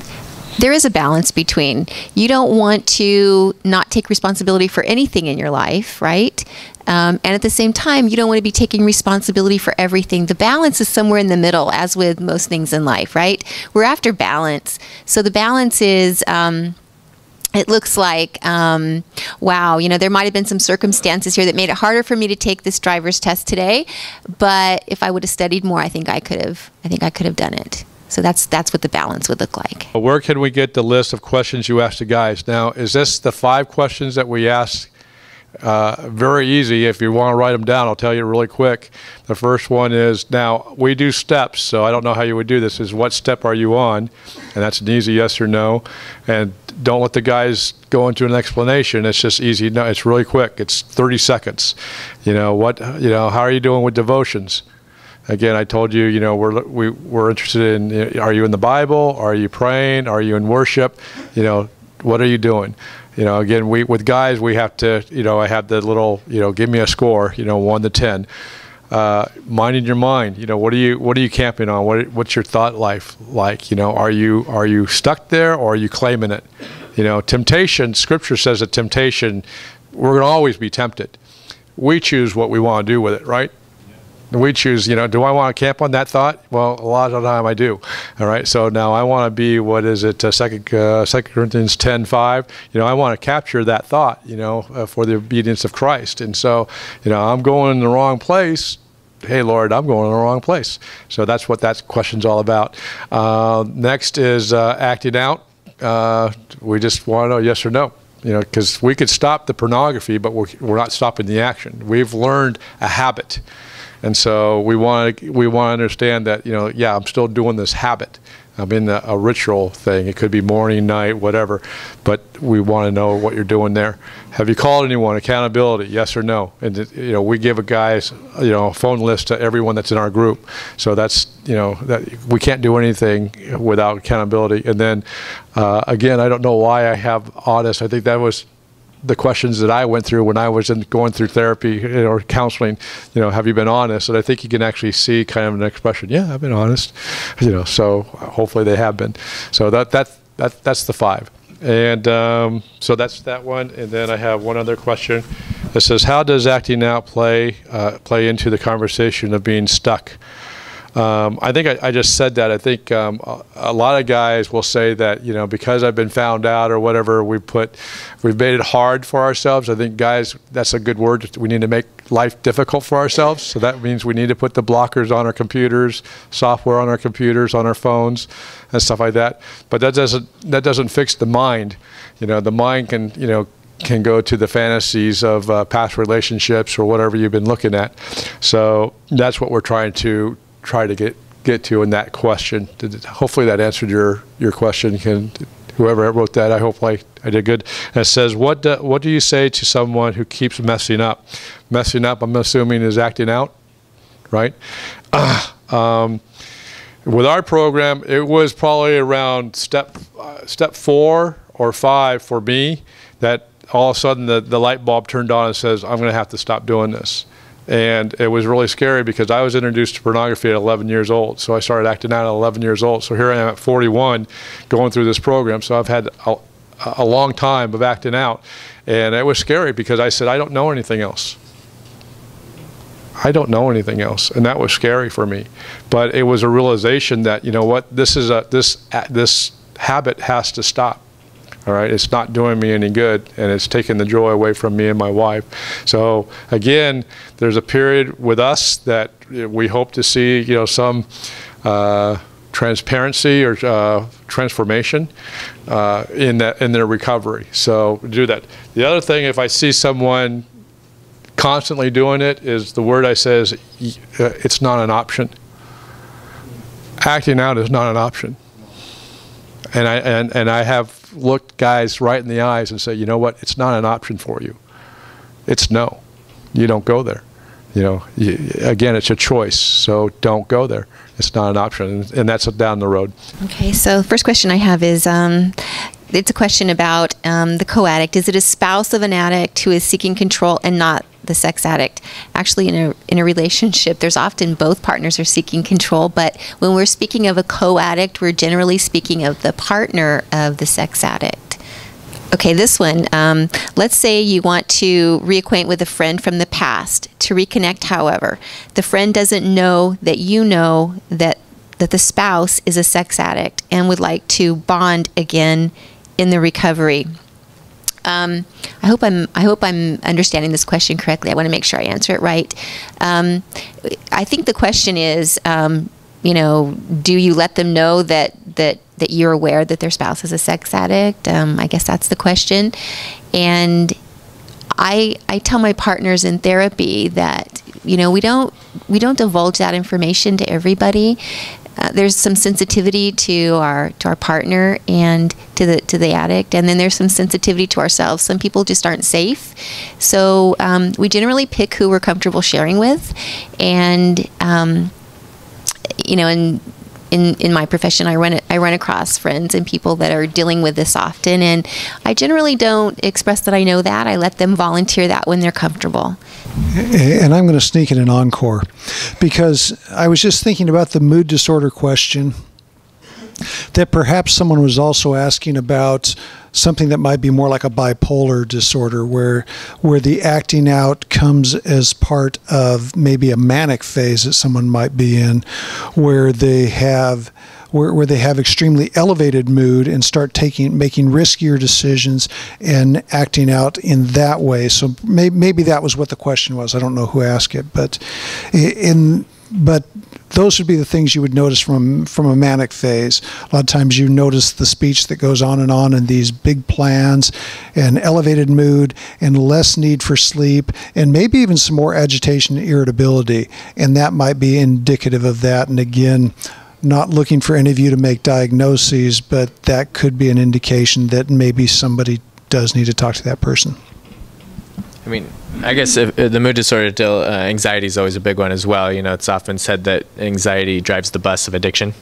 Speaker 3: There is a balance between, you don't want to not take responsibility for anything in your life, right? And at the same time, you don't want to be taking responsibility for everything. The balance is somewhere in the middle, as with most things in life, right? We're after balance. So the balance is, it looks like, wow, there might have been some circumstances here that made it harder for me to take this driver's test today. But if I would have studied more, I think I could have done it. So that's what the balance would look like.
Speaker 8: Where can we get the list of questions you asked the guys? Now, is this the 5 questions that we asked? Very easy. If you want to write them down, I'll tell you really quick. The first one is, now we do steps, so I don't know how you would do this, is what step are you on? And that's an easy yes or no. And don't let the guys go into an explanation. It's just easy. No, it's really quick. It's 30 seconds. How are you doing with devotions? Again, I told you, we're interested in, are you in the Bible? Are you praying? Are you in worship? What are you doing? Again, with guys, we have to, I have the little, give me a score, 1 to 10. Minding your mind, what are you camping on? What's your thought life like? Are you stuck there or are you claiming it? Temptation, Scripture says that temptation, we're going to always be tempted. We choose what we want to do with it, right? We choose, do I want to camp on that thought? Well, a lot of the time I do. All right. So now I want to be, what is it, 2 Corinthians 10:5. I want to capture that thought, for the obedience of Christ. And so, I'm going in the wrong place. Hey, Lord, I'm going in the wrong place. So that's what that question's all about. Next is acting out. We just want to know yes or no. Because we could stop the pornography, but we're not stopping the action. We've learned a habit. And so we want to understand that, yeah, I'm still doing this habit. I'm in a ritual thing. It could be morning, night, whatever. But we want to know what you're doing there. Have you called anyone? Accountability, yes or no? And we give a guy's a phone list to everyone that's in our group. So that's that we can't do anything without accountability. And then again, I don't know why I have honest. I think that was the questions that I went through when I was going through therapy or counseling. Have you been honest? And I think you can actually see kind of an expression. Yeah, I've been honest. So hopefully they have been. So that's the 5. And so that's that one. And then I have one other question that says, how does acting out play into the conversation of being stuck? I think I just said that. I think a lot of guys will say that, because I've been found out or whatever, we've made it hard for ourselves. I think guys, that's a good word. We need to make life difficult for ourselves. So that means we need to put the blockers on our computers, software on our computers, on our phones, and stuff like that. But that doesn't fix the mind. The mind can go to the fantasies of past relationships or whatever you've been looking at. So that's what we're trying to get to in that question. Hopefully that answered your question. Whoever wrote that, I hope I did good. And it says, what do you say to someone who keeps messing up? Messing up, I'm assuming, is acting out, right? With our program, it was probably around step 4 or 5 for me that all of a sudden the light bulb turned on and says, I'm going to have to stop doing this. And it was really scary because I was introduced to pornography at 11 years old. So I started acting out at 11 years old. So here I am at 41 going through this program. So I've had a long time of acting out. And it was scary because I said, I don't know anything else. I don't know anything else, and that was scary for me. But it was a realization that, you know what, this habit has to stop. All right, it's not doing me any good, and it's taking the joy away from me and my wife. So again, there's a period with us that we hope to see, you know, some transparency or transformation in their recovery. So do that. The other thing, if I see someone constantly doing it, is the word I say is it's not an option. Acting out is not an option. And I have looked guys right in the eyes and say, you know what, it's not an option for you. It's no. You don't go there. You know, again, it's a choice, so don't go there. It's not an option, and that's down the road.
Speaker 3: Okay, so the first question I have is, it's a question about the co-addict. Is it a spouse of an addict who is seeking control and not the sex addict? Actually, in a relationship, there's often both partners are seeking control, but when we're speaking of a co-addict, we're generally speaking of the partner of the sex addict. Okay, this one, let's say you want to reacquaint with a friend from the past. To reconnect, however, the friend doesn't know that you know that the spouse is a sex addict and would like to bond again in the recovery. I hope I'm understanding this question correctly. I want to make sure I answer it right. I think the question is, you know, do you let them know that you're aware that their spouse is a sex addict? I guess that's the question. And I tell my partners in therapy that, you know, we don't divulge that information to everybody. There's some sensitivity to our partner and to the addict, and then there's some sensitivity to ourselves. Some people just aren't safe, so we generally pick who we're comfortable sharing with, and you know, in my profession, I run across friends and people that are dealing with this often, and I generally don't express that I know that. I let them volunteer that when they're comfortable.
Speaker 11: And I'm going to sneak in an encore, because I was just thinking about the mood disorder question, that perhaps someone was also asking about something that might be more like a bipolar disorder, where the acting out comes as part of maybe a manic phase that someone might be in, where they have extremely elevated mood and start making riskier decisions and acting out in that way. So maybe that was what the question was. I don't know who asked it, but those would be the things you would notice from a manic phase. A lot of times you notice the speech that goes on and these big plans and elevated mood and less need for sleep and maybe even some more agitation and irritability. And that might be indicative of that. And again, not looking for any of you to make diagnoses, but that could be an indication that maybe somebody does need to talk to that person.
Speaker 1: I mean, I guess if the mood disorder, anxiety is always a big one as well. You know, it's often said that anxiety drives the bus of addiction.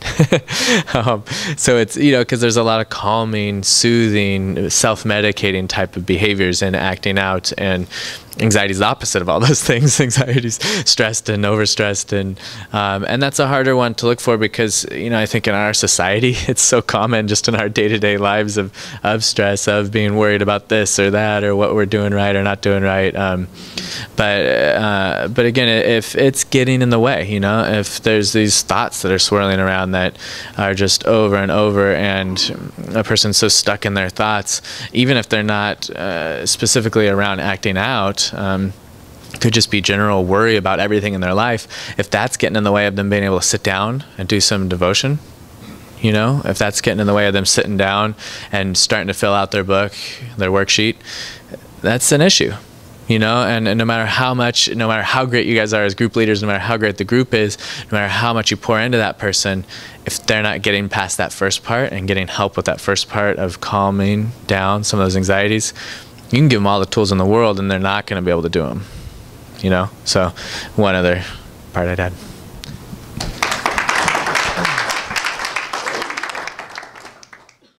Speaker 1: So it's, you know, because there's a lot of calming, soothing, self-medicating type of behaviors in acting out, and anxiety is the opposite of all those things. Anxiety is stressed and overstressed, and that's a harder one to look for because, you know, I think in our society it's so common just in our day-to-day lives of stress, of being worried about this or that or what we're doing right or not doing right. But again, if it's getting in the way, you know, if there's these thoughts that are swirling around that are just over and over, and a person's so stuck in their thoughts, even if they're not specifically around acting out, could just be general worry about everything in their life. If that's getting in the way of them being able to sit down and do some devotion, you know, if that's getting in the way of them sitting down and starting to fill out their book, their worksheet, that's an issue. You know, and no matter how great you guys are as group leaders, no matter how great the group is, no matter how much you pour into that person, if they're not getting past that first part and getting help with that first part of calming down some of those anxieties, you can give them all the tools in the world and they're not going to be able to do them. You know, so one other part I'd add.